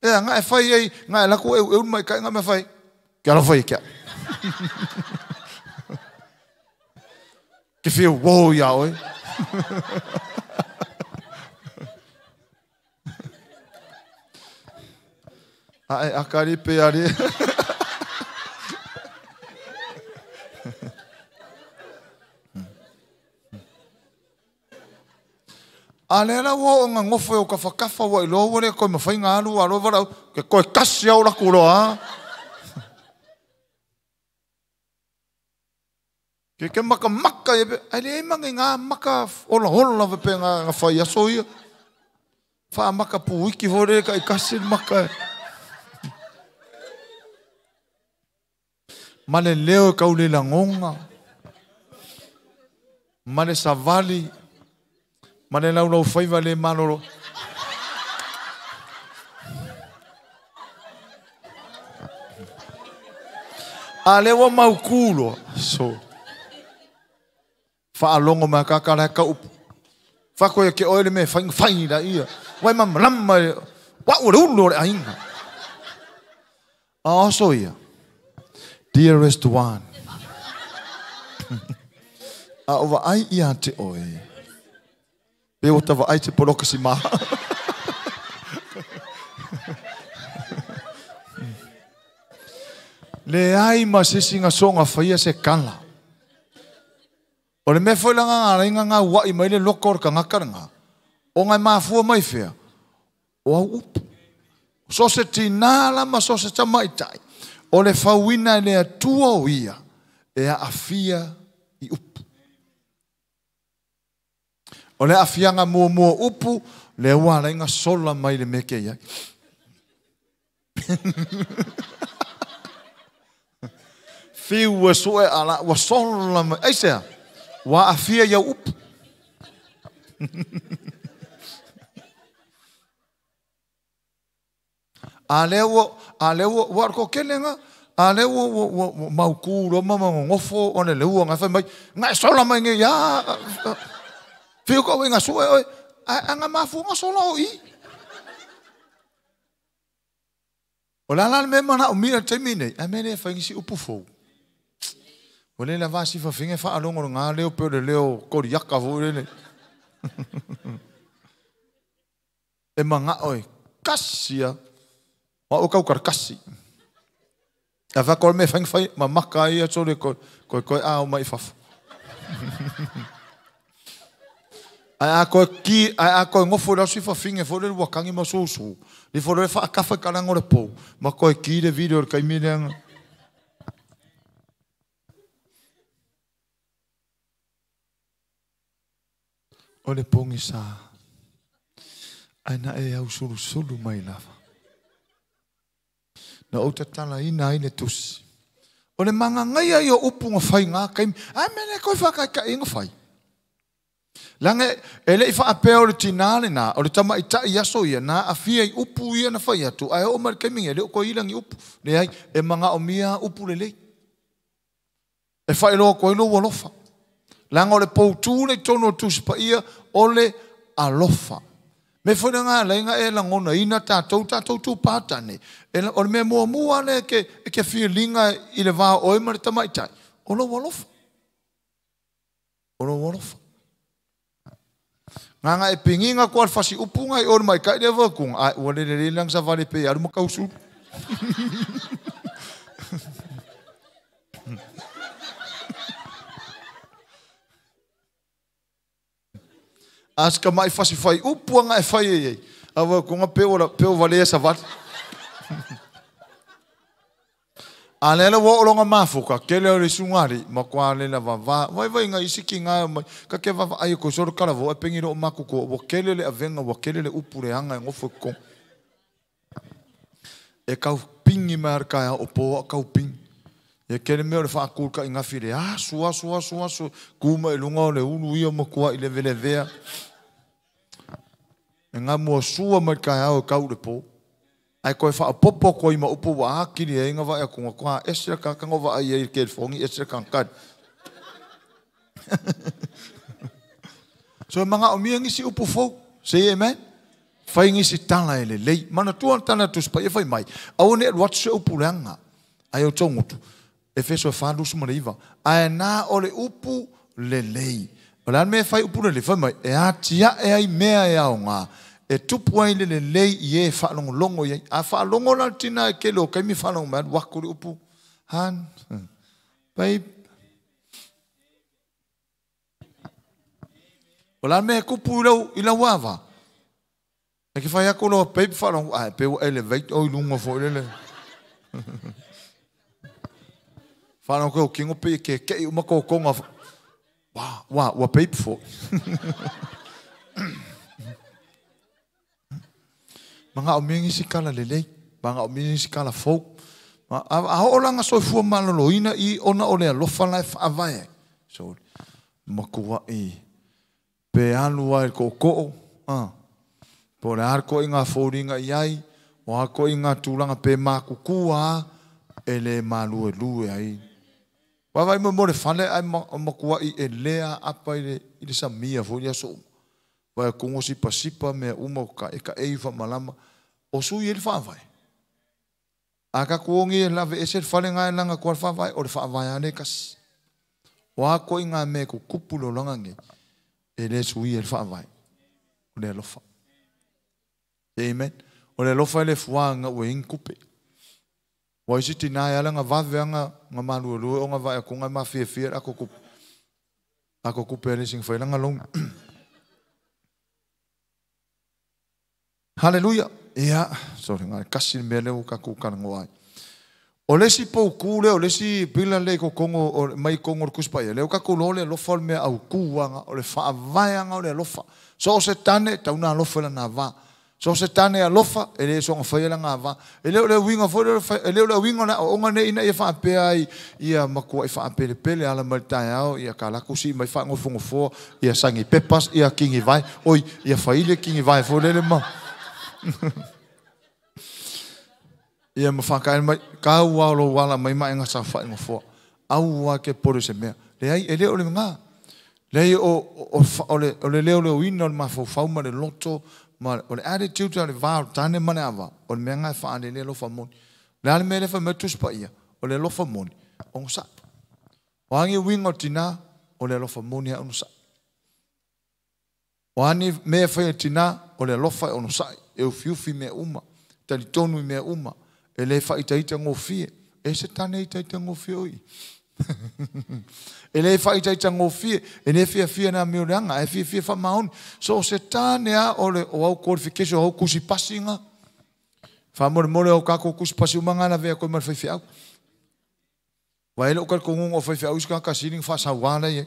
E ngā e whai ei, ngā e lako e mai kai ngā me whai. Kia la whai kia. Ke whiu, wow ia oi. Ai akari pe ari. Alera wo nga ngofo o ka whakafa wa ilo wale koe mawhai ngā alu alo warau ke koe kasi au laku roa. Ke maka e pe, ai le mangi ngā maka ola hola pe ngā whai aso ia. Wha maka puiki hore ka i kasi maka. Male leo kau le langonga. Male savali. Mane lau lau whaiva le manoro. A lewa mau kulo. So. Whaalongo mea kakara ka upu. Whakoe ke oele me whainga ia. Wai mam lama. Wa ure ulo re ainga. A oso ia. Dearest one. A ova ai ia te oe. Pe o tawa ai te poroka si maha. Le ai ma sisinga songa whaia se kala. O le me whailanga ngā reinga ngā wai mai le loko orka ngakaranga. O ngai mafua mai whea. O au upu. So se tinala ma so se tamaitai. O le whauina le atua o ia. E a afia i upu. O le afianga mua upu, le wala inga sola mai le meke ia. Fiu wa soe ala, wa sola mai. Aisea, wa afia ia upu. A leo, warko kelenga, a leo, maukuro, mama ngofo, one leo, ngafai mai, ngai sola mai nge, ya, Fiu ka wenga sue oi, anga mafu nga sola oi. O la me mana o mira te mine, a mene fa ngisi upu fou. O le la vasi fa finge fa alongo nga leo pe le leo koriaka vo le. E manga oi, kasia. O kau karkasi. A va kol me fang fai ma maka ia so le ko a o mai fafu. A koe ngofo rau si whawhinge fo le wakangi ma soso. Ni fo le whaakafa karango le pou. Ma koe ki le video le kaimireanga. O le pongi sa. Aina e au sulu mai lava. Na o te tala ina ine tusi. O le manga ngai ai o upu ngā whai ngā kaimi. Ai mene koe whakai ka inga whai. Lange, ele ifa apea o le tinale na, o le tama ita i aso ia, na afia i upu ia na whai atu, ai o mara kaiminga, leo koe ilangi upu, le ai, e manga o mia upu le lei. E whai loa koe loa lofa. Langa o le poutu le tono tusipa ia, o le alofa. Me foi nga lenga e langona ina tatou tu patane. O me mua le ke feelinga I le va o ma tamai tai. O lo alofa. O lo alofa. Nga e pinginga ko fasi upunga I or mai kai le va kung ai o le lang sa vale pe ar mo kausu. Aska mai fasi fai upuanga e fai e. Awa kunga peo vale esa vat. Alela wo olonga mafuka kele o le sungari makwa le la va vai nga isiki nga ka ke va ai ko sor kala vo pengi ro makuko wo kele le avenga wo kele le upure hanga ngofo ko. E kau pingi marka o po kau ping. E kele me o le fa kulka inga fire sua kuma e lunga o le unu ia makwa I le velevea. Nga mo sua marka o kau le po. Ai koe wha popo koe ma upo wa akiri e inga wa e kunga kua esra kakanga wa ai e ke fongi esra kankad. So mga omia ngisi upo fo. Say amen. Whai ngisi tala e le lei. Mana tuan tana tuspa e whai mai. Au ne wat se upu ranga. Ai o tongutu. E feso e whanus ma reiva. Ai nā o le upu le lei. O lan me whai upu le le whai mai. E a tia e ai mea e au ngā. E tupu ai le lei I e whalongo longo iei. A whalongo na tina e kelo kai mi whalongo mea wakuri upu. Han. Babe. O lan mea kupu I lau wawa. E ki whai ako loa babe whalongo. Ai peo elevate o ilunga fo ilele. Whalongo keo kingo pe ke kei umako konga. Wa babe fo. Mga omingi si kala lelei, mga omingi si kala fou. A olanga so fua maloloina I ona ole alofa lai whaavae. So, makua I. Pe alua ko ko. Po le arko I ngā fōringa iai, o ako I ngā tūlanga pe mākukua, e le malue lue ai. Wawai mo le whale ai makua I e lea apa I le samia fōria so. Wai kongo si pasipa me uma ka e ka eifa malama o sui ele whaavai. A ka kuongi e lave e se whale ngai langa kua whaavai o le whaavai ane kasi. O a koi ngā me ko kupulo langa nge e le sui ele whaavai. O le alofa. Amen. O le alofa ele fuanga ue inkupe. Wa isi tinai ala nga vaveanga nga maluelue o nga vai a kunga ma fie ako kupe. Ako kupe ele sing whailanga longa. Hallelujah. Ia, sorry, ngai kasi me leo ka kukana ngoai. O lesi pou kule, o lesi pila le ko kongo o mai kongo kuspa ia. Leo ka kulole lo fol me au kuanga, o le whaavaianga o le lofa. So se tane tauna lofa la na va. So se tane a lofa, e le so ngafai la nga va. E leo le winga fo e leo le winga na o ngane ina ia whaape ai ia makua i whaapele pele ala maltai au ia ka lakusi mai whaangofongofo ia sangi pepas ia kingi vai. Oi, ia whaile kingi vai fo lele mau. Ia mawhakae mai, ka ua lo wala mai mai nga sa whae ngofo. Au wa ke pore se mea. Le ai, e leo le ngā. Le ai o le leo leo ina o le mawhau ma le loto, ma o le attitude o le vāo tane mane awa, o le mea ngai whaane le lofa moni. Le ale mea le wha metus pa ia, o le lofa moni, o ngsa. O angi wingo tina, o le lofa moni a ngsa. O ani mea whae tina, o le lofa o ngsa. E o fiufi mea uma, tali tonu mea uma, e le wha itaita ngofie, e se tane itaita ngofie oi. E le wha itaita ngofie, e le fia na meo leanga, e fia wha maoni. So se tane a o le o au qualification, o au kusi pasinga, wha more o kako kusi pasi umanga na vea koe mar whai whiau. Wa ele o kar kongung o whai whiau iska ka siring wha sawana ye.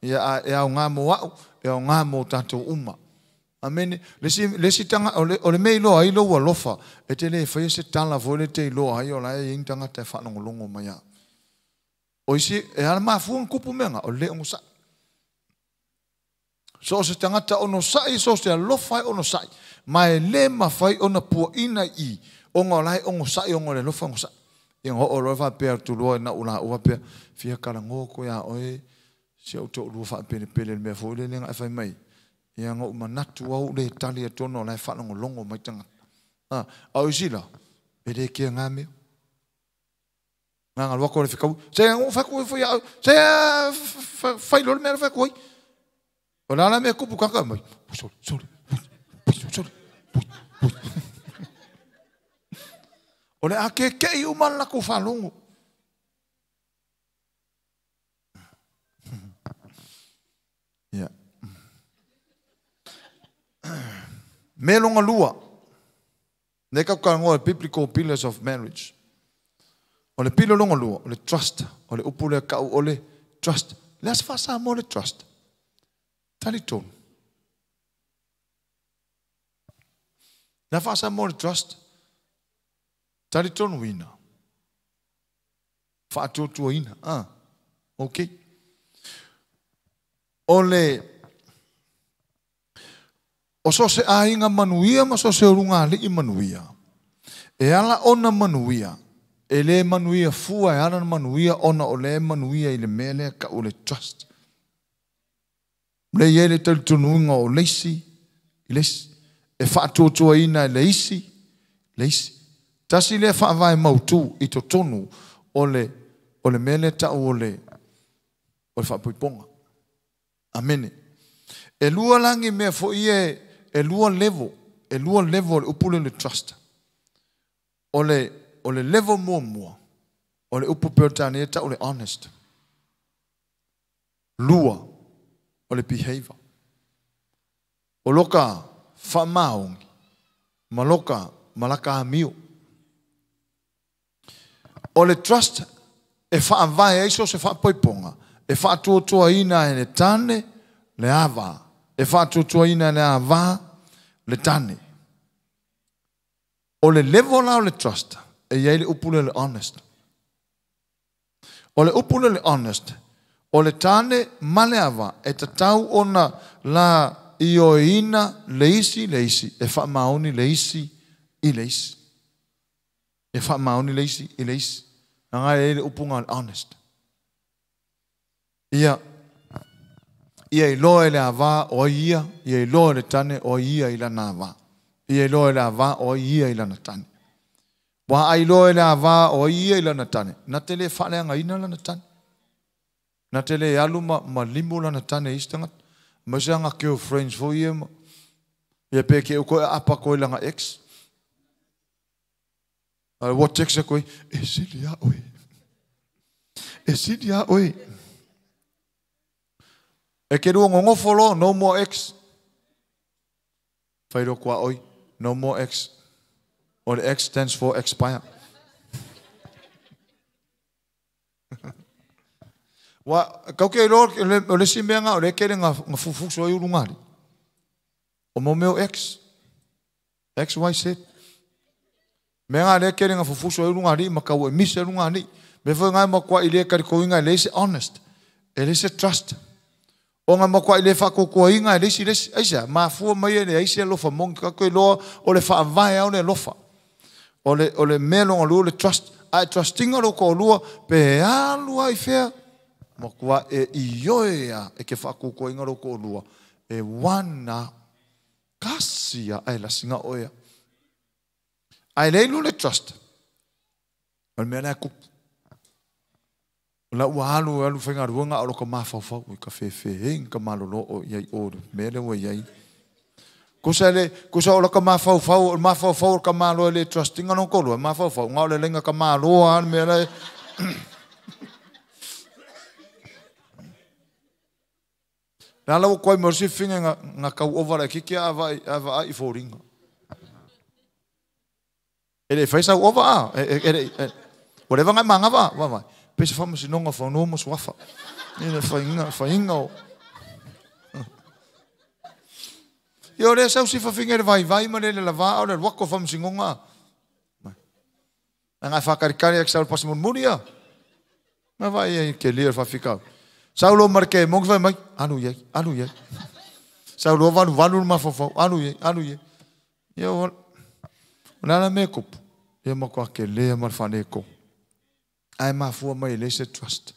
E au ngā mo au, e au ngā mo tātou uma. Amen. Lesi tanga o le mei loa ai loa lofa. E te le whai se tala vo le te loa ai o la e ing tanga te whanongolongo mai a. O isi e ala maa fuang kupu menga o le ongo sa. So se tangata ono sai, so se lofa ono sai. Ma e le ma whai ona pua ina I. Ongo lai ongo sai, ongo le lofa ongo sai. Ingo o loa pēr tu loa na ula ua pēr. Fia kara ngoko ya oe. Si au tō lua wha pēne pēle mea fōle lenga e whai mai. Ia ngau manatu au le tali atono lai whanongo longo mai tanga. Au isila, e re kia ngā mea. Ngā ngā luako le whikau. Sea ngu whaku e whai au. Sea whai lor mea whaku ai. O nāna mea kupu kaka mai. Sorry. O le ake kei uman lako whalongo. Yeah. Me longa lua. Ne kaka ngoa biblical pillars of marriage. O le pilo longa lua, o le trust, o le upu le kau, o le trust. Le as whasa mo le trust. Tali tonu. Le as whasa mo le trust. Tali tonu ina. Whaatotua ina. Okay. O le o so se ainga manuia, ma so se urunga li I manuia. E ala ona manuia. E le manuia fua, e ana manuia, ona o le manuia I le mele ka o le trust. Le ie le talitunuinga o leisi, e whaatotua ina le isi. Tasi le whaavai mautu I to tonu o le mele ta o le whaapuiponga. Amene. E lua langi mea fo ie, e lua level le upule le trust. O le level mua. O le upu peotani eta o le honest. Lua. O le behavior. O loka whamaongi. Maloka malaka amio. O le trust e whaavai eiso se whaapoiponga. E whaatuotua ina e le tane le ava. E whaatuotua ina le ava le tane. O le level o le trust. E iei le upule le honest. O le upule le honest. O le tane male ava. E tatau ona la ioina le isi. E whaamaoni le isi I le isi. E whaamaoni le isi I le isi. Nanga e le upunga le honest. Ia I loa le ava o ia I loa le tane o ia I lana ava. Ia I loa le ava o ia I lana tane. Wa ai loa le ava o ia I lana tane. Na te le whaleanga ina lana tane. Na te le alu ma limbo lana tane istangat. Ma seanga keo friends fo ia ma. Ia pe ke uko apa koe langa ex. What text a koe? E silia oe. E silia oe. E ke rua ngongofolo, no more X. Whairo kua oi, no more X. Or the X stands for expire. Wa, kau ke ror, o le si mea ngā, o le kere ngā fufuso I urungari. O mo meo X. X, Y, Z. Mea ngā le kere ngā fufuso I urungari, ma kau e misa urungari. Me fo ngai ma kua I le karikoinga, le se honest. E le se trust. O ngā makua I le whakokua inga, leisi, aisa, mafua mai e le aisa lofa mongi, kako I loa o le whaavai au le lofa. O le melonga lua, le trust, ai trustinga loko o lua, pe alua I whea, makua e ioea e ke whakokua inga loko o lua, e wana kasia ai la singa oea. Ai leilu le trust, o le mea nea kupu. La ua alu whainga ruanga o loka mawhawhau I ka whewhe ka malolo o iai ore mele o iai kusa o loka mawhawhau o ka malo le trustinga no kolo mawhawhau ngā le lenga ka malo an mele la lau koe morsi whinga ngā kau ovara kiki ava I whoringa ele whaisa ova whatever ngai mangava wawai pesa fama sinonga whanua mo swafa. Ina whainga o. Ia rea sau si whawhinga re vai ma le lava o le wako fama singonga. Ngai whakarikari ak sau pasimun muria. Ma vai e ke lia whawhikau. Sau lo marke mongs vai mai. Anu ye. Sau lo vanu ma whawhau. Anu ye. Ia o. Nana me kupu. Ia mako ake lea mar whaneko. Ai mafua mai le se trust.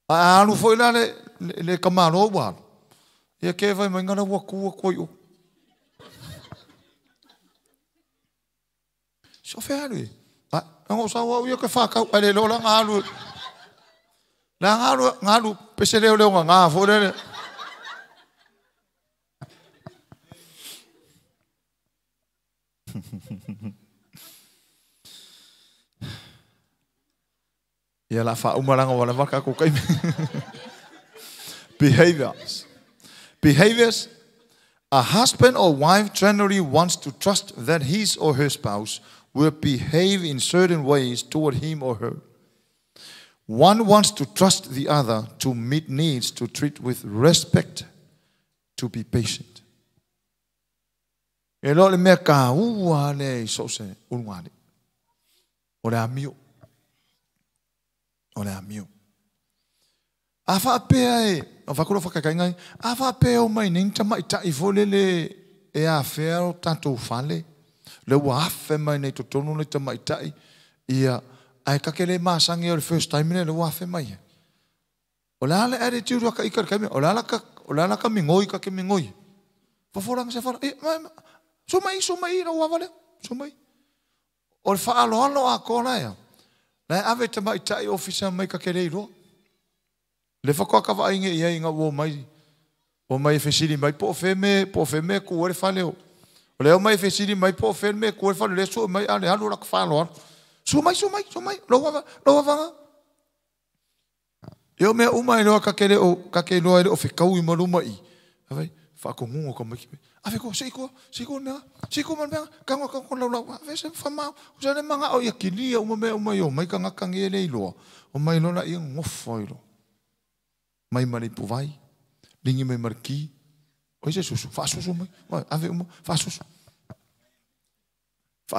Alu foi la le kamaro wa. Ia ke vai mai ngana wa ku ko yo. So fair. Ah, ngo sa wa ia ke fa ka ale lo la ngalu. La ngalu pese le nga fo le. Ia la fa umaranga wala waka ko kai. Behaviors. A husband or wife generally wants to trust that his or her spouse will behave in certain ways toward him or her. One wants to trust the other to meet needs, to treat with respect, to be patient. E lo le mea ka ua le so se unwani. O le amio. O le amio. A wha pea e, o whakuro whakakaingai, a wha pea o mai ning tamai ta i fole le e a whea o tatou whale. Le ua awhe mai nei to tonu le tamai tai, ia ai kakele maasangi o le first time le ua awhe mai. O le ale attitude waka ikar kaime, o le ala ka mingoi ka ke mingoi. Whaforang se whara, so mai, ra ua wale, so mai. O le wha alo a kona ea. Lai ave tamai tai ofisa mai kakele i roa. Le whakaka wa inge ia inga wo mai. O mai fesiri mai po feme ku ore whaleo. O leo mai fesiri mai po feme ku ore whaleo. Le so mai ale halu rak whaloa. So mai. Loa wanga. Eo mea umai loa kakele loa ele o whikau i maruma i. Hawai, whakongungo ka mai. Awe ko, seiko mea. Seiko man mea. Kango lau. Vese whamau. Usane manga o ia kilia umai o mai ka ngakangi ele i loa. O mai lona ia ngofo i loa. Mai mari puvai, lingi mai marki, o ise susu, fa susu mai, ave uma, fa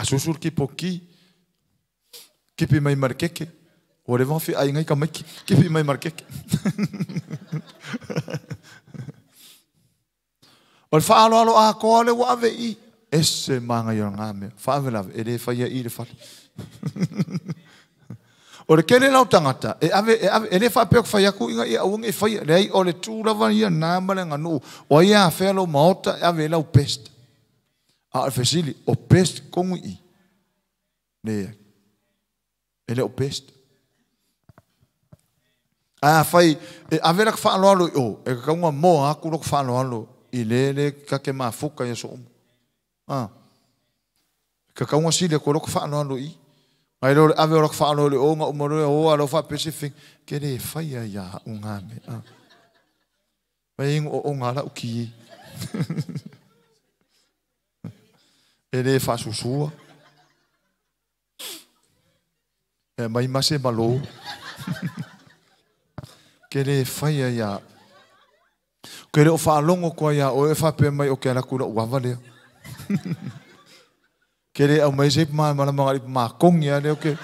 susu ki poki, kipi mai markeke, o le vão fi ai ngai kamaki, kipi mai markeke. O fa alo a ko le wa ave I, esse manga yo ngame, fa ave lave, ele fa ia I le fa. O le kele lau tangata, ele wha peo kwhai aku inga ia aunga e whai, rei o le tūrawa ia nāmale nganu, o ia a whelo maota, ave lau pest. A le whesili, o pest kongu I. Nea, ele o pest. A whai, ave lak whaaloalo I o, e kaunga mo aku lak whaaloalo, I le kake maa fuka ia so umu. Ka kaunga sile ko lak whaaloalo I. Ai lo ave ora whaano le o nga umaro o alo wha Peresipi ke le whaia ia ungame. Mai ingo o ngara uki. E le wha susua. E mai mase malo. Ke le whaia ia. Ke le o whaalongo kua ia o e whape mai o ke anakura uawa lea. Kere au mai seip mai mana mangari ma kongi ale oke.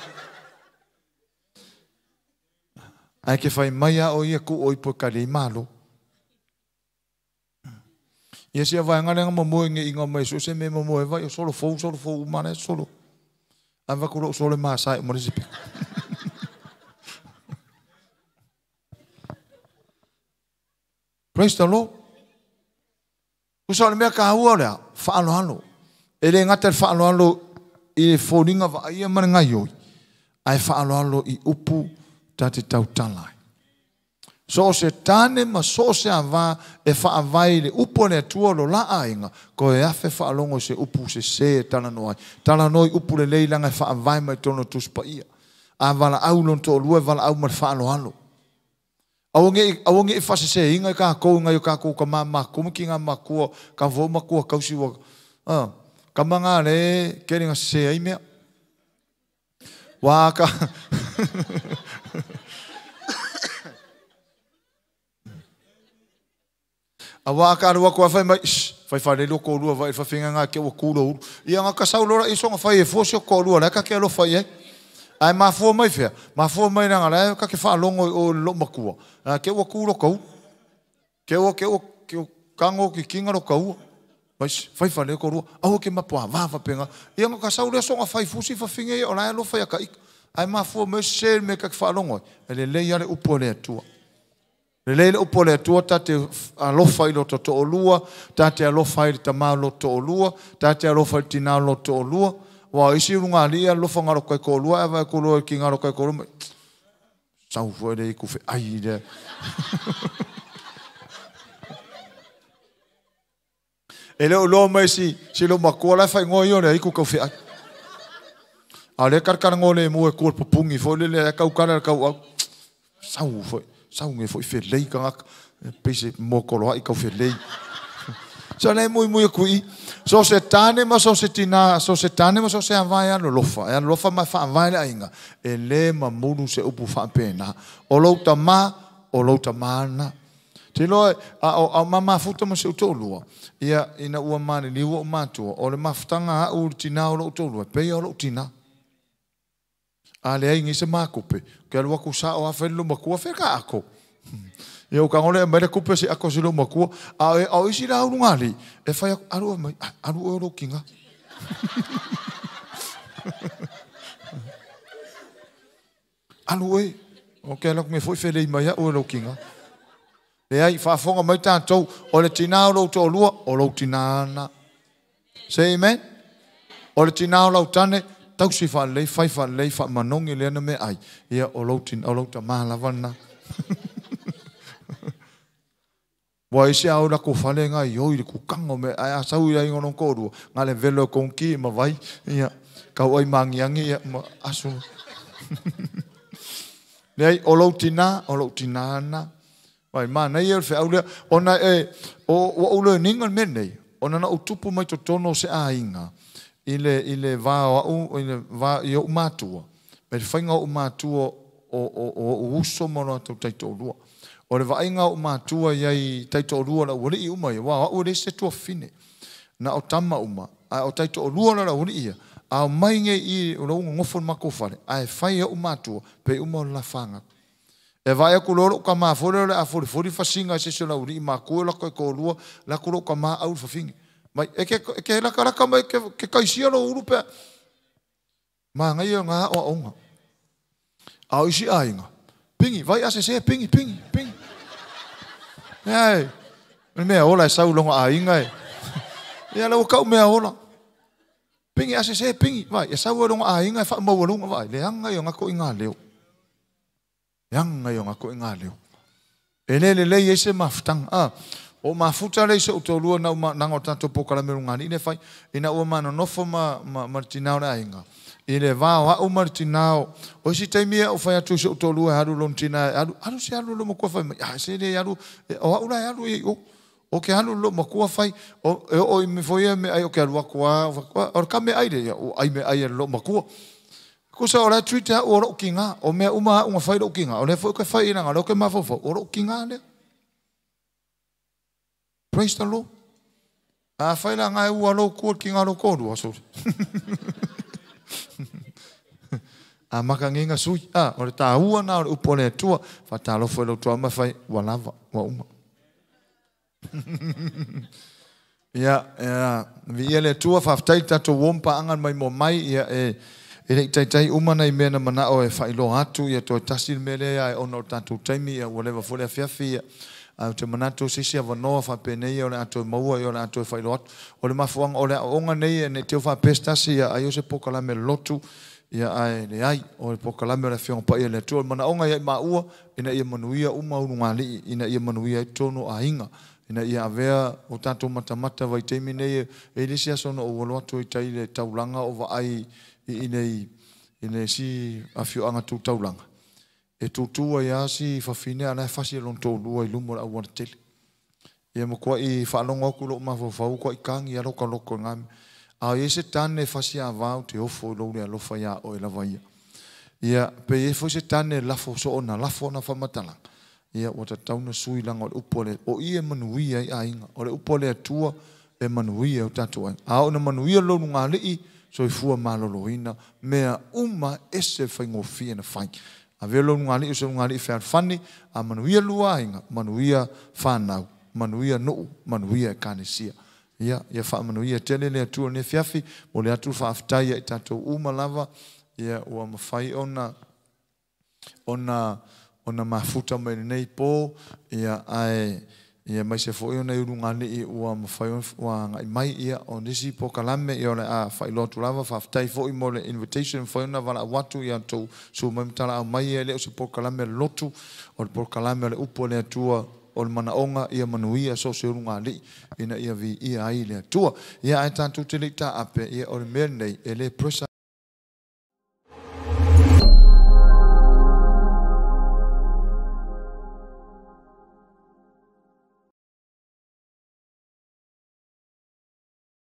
Ai ke fai mai a o ia ku oi po kare malo. Ia sia vai ngare ngama mo nge inga mai so se me mo e vai solo fou mana solo. Ava ku solo ma sai mo risipi. Praise the Lord. Usale me ka hua le fa alo. Ele ngata whaaloalo I le whoringa wa aia mana ngai oi. Ai whaaloalo I upu ta te tautalai. So se tane ma so se ava e whaavai le upo le atua lo la ainga. Ko e afe whaalongo se upu se tala noai. Tala noi upu le leilanga e whaavai mai tono tuspa ia. A wala au lon to lua wala au ma whaaloalo. Awange I whase se inga I ka kou ngai o ka kou ka maa kumiki ngā makua ka vau makua kausi wa. Kamanga le keringa se ai mea. Waka. A waka rua ko fai mai. Fai le loko rua vai fa finga nga ke o kulo. Ia nga ka saulora I songa fai e fosio ko rua la ka ke lo fai ai. Ai ma fo mai fea. Ma fo mai nga la ka ke fa longo o lo makua. Ke o kulo ko. Ke o kango ki kinga ro ko. Mas fai fale ko rua au ke mapua va penga ia nga ka saule songa fai fusi fa finge o la lo fai ka ai ma fo me sel me ka fa longo ele le ia le upo le tua Le leile upo le tua tate alofa i loto to olua, tate alofa i tamau loto olua, tate alofa i tinau loto olua. Wa isi runga lia alofa ngaro kai ko olua, eva ko olua ki ngaro kai ko olua. Sau fo le ku fe ai de. Ele o lo mai si lo makua la fai ngoi ole iku ka fe ai. Ale karkar ngole mo e ko pupungi fo le ka ukara ka au. Sau fo sau nge foi fe lei ka pese mo kolo ai ka fe lei so nei muy kui so se tane ma so se tina so se tane ma so se avaya no lofa ma fa avaya ainga e le ma mulu se upu fa pena o louta mana te lo a mama futa ma se utolua ia ina ua mani ni ua matua o le mafutanga u tina o lo utolua pe o lo tina ale ai ngise makupe ke alua ku sa o afelo makua fe ka ako eu ka ngole mere kupe se ako silo makua a isi la ungali e fai alu o kinga alu e o ke lak me foi fele mai o lo kinga le ai fa fonga mai tanto o le tina o lo to lua o lo tinana say amen o le tina o lo tane tau si fa lei fa manongi le na me ai ia o lo ma lavana wa isi au la ko fale nga yo i ku kango me a sau ia ngono ko ru ngale velo konki ma vai ia ka oi mangiangi ia ma asu nei o lo tinana vai mana ia fe au le ona e o le ninga me nei ona na utupu mai to tono se ainga ile va yo matua me fainga o matua o uso mono to taito lua o le vainga o matua yai taito lua la wole i uma wa o le se to fine na o tama uma o taito lua la wole ia a mai nge i o ngofo mako fale ai fai o matua pe uma la fanga e vai ku loro ka ma fore le a fore fasinga se se la uri ma ko la ko lua la ku ka ma au fa fingi mai e ke la karaka mai ke kaisia no urupe ma ngai nga o onga au isi ainga pingi vai ase se pingi ai me ola sau longa ainga ia la ka me ola pingi ase se pingi vai e sau longa ainga fa mo longa vai le anga yo ngako inga leo ele le ese maftang o mafuta le se utolua na nango tanto poka la merungani ne fai ina o mano nofo ma martinao na inga ile va o martinao o si taimia o fai atu se utolua haru lontina haru se haru lo mo ko fai se le haru o ula haru o ke haru lo mo ko fai o me foi me ai o ke haru o ka me aire o ai me ai lo mo ko kusa ora Twitter ora kinga o me uma fai ro kinga o le foi ke fai na lo ke mafofo ora kinga le praise the Lord a fai la ngai ua lo ko kinga lo ko ro so a makanginga sui o le ta ua na o pole tua fa ta lo foi lo tua ma fai wa lava wa uma ya vi ele tua fa tai ta to wompa angan mai mo mai ya ele tai umana i mena mana o e failo atu ia to tasil mele ai ono tatu taimi ia whatever fole fiafi a te manato sisi ava noa fa penei o le ato maua i o le ato failo atu o le mafuanga o le onga nei ne te fa pestasi ia ai o se pokalame lotu ia ai le ai o le pokalame o le fionga pa ia le tu o mana onga ia maua ina ia manuia uma unungali ina ia manuia i tono a hinga ina ia avea o tatu matamata vai teimi nei e lisi asono o walo atu i taile taulanga o va ai ine si afio anga tu taulanga e tutua ia si fafine ana fasi lon to lua i lumo a wan tele ia mo ko i fa longo ku lo ma fa ko i kangi a loko ngam a ese tane fasi ava te ofo lo le lo fa ya o la vai ia pe e fo se tane la fo so ona la fo na fa matala ia o ta tauna sui langa o upole o i e manuia i ainga o le upole atua e manuia o tatu a ona manuia lo ngale i so i fua maloloina mea uma ese faingofia na fai a velo ngali uso ngali fa fani a manuia luainga manuia fanau manuia no manuia kanesia ia fa manuia tele le tu ne fiafi o le atu fa aftai tato uma lava ia o mafai ona ona mafuta mai nei po ia ai ia mai se foi ona urunga ni ua mafai wa ngai mai ia o nisi po kalame ia ole a fai lotu lava fa tai foi mo le invitation foi ona vala watu ia to so mai tala mai ele o se po kalame lotu o po kalame le upo le tua o mana onga ia manuia so se urunga li ina ia vi ia ai le tua ia ai tantu te le ta ape ia o le mernei ele presa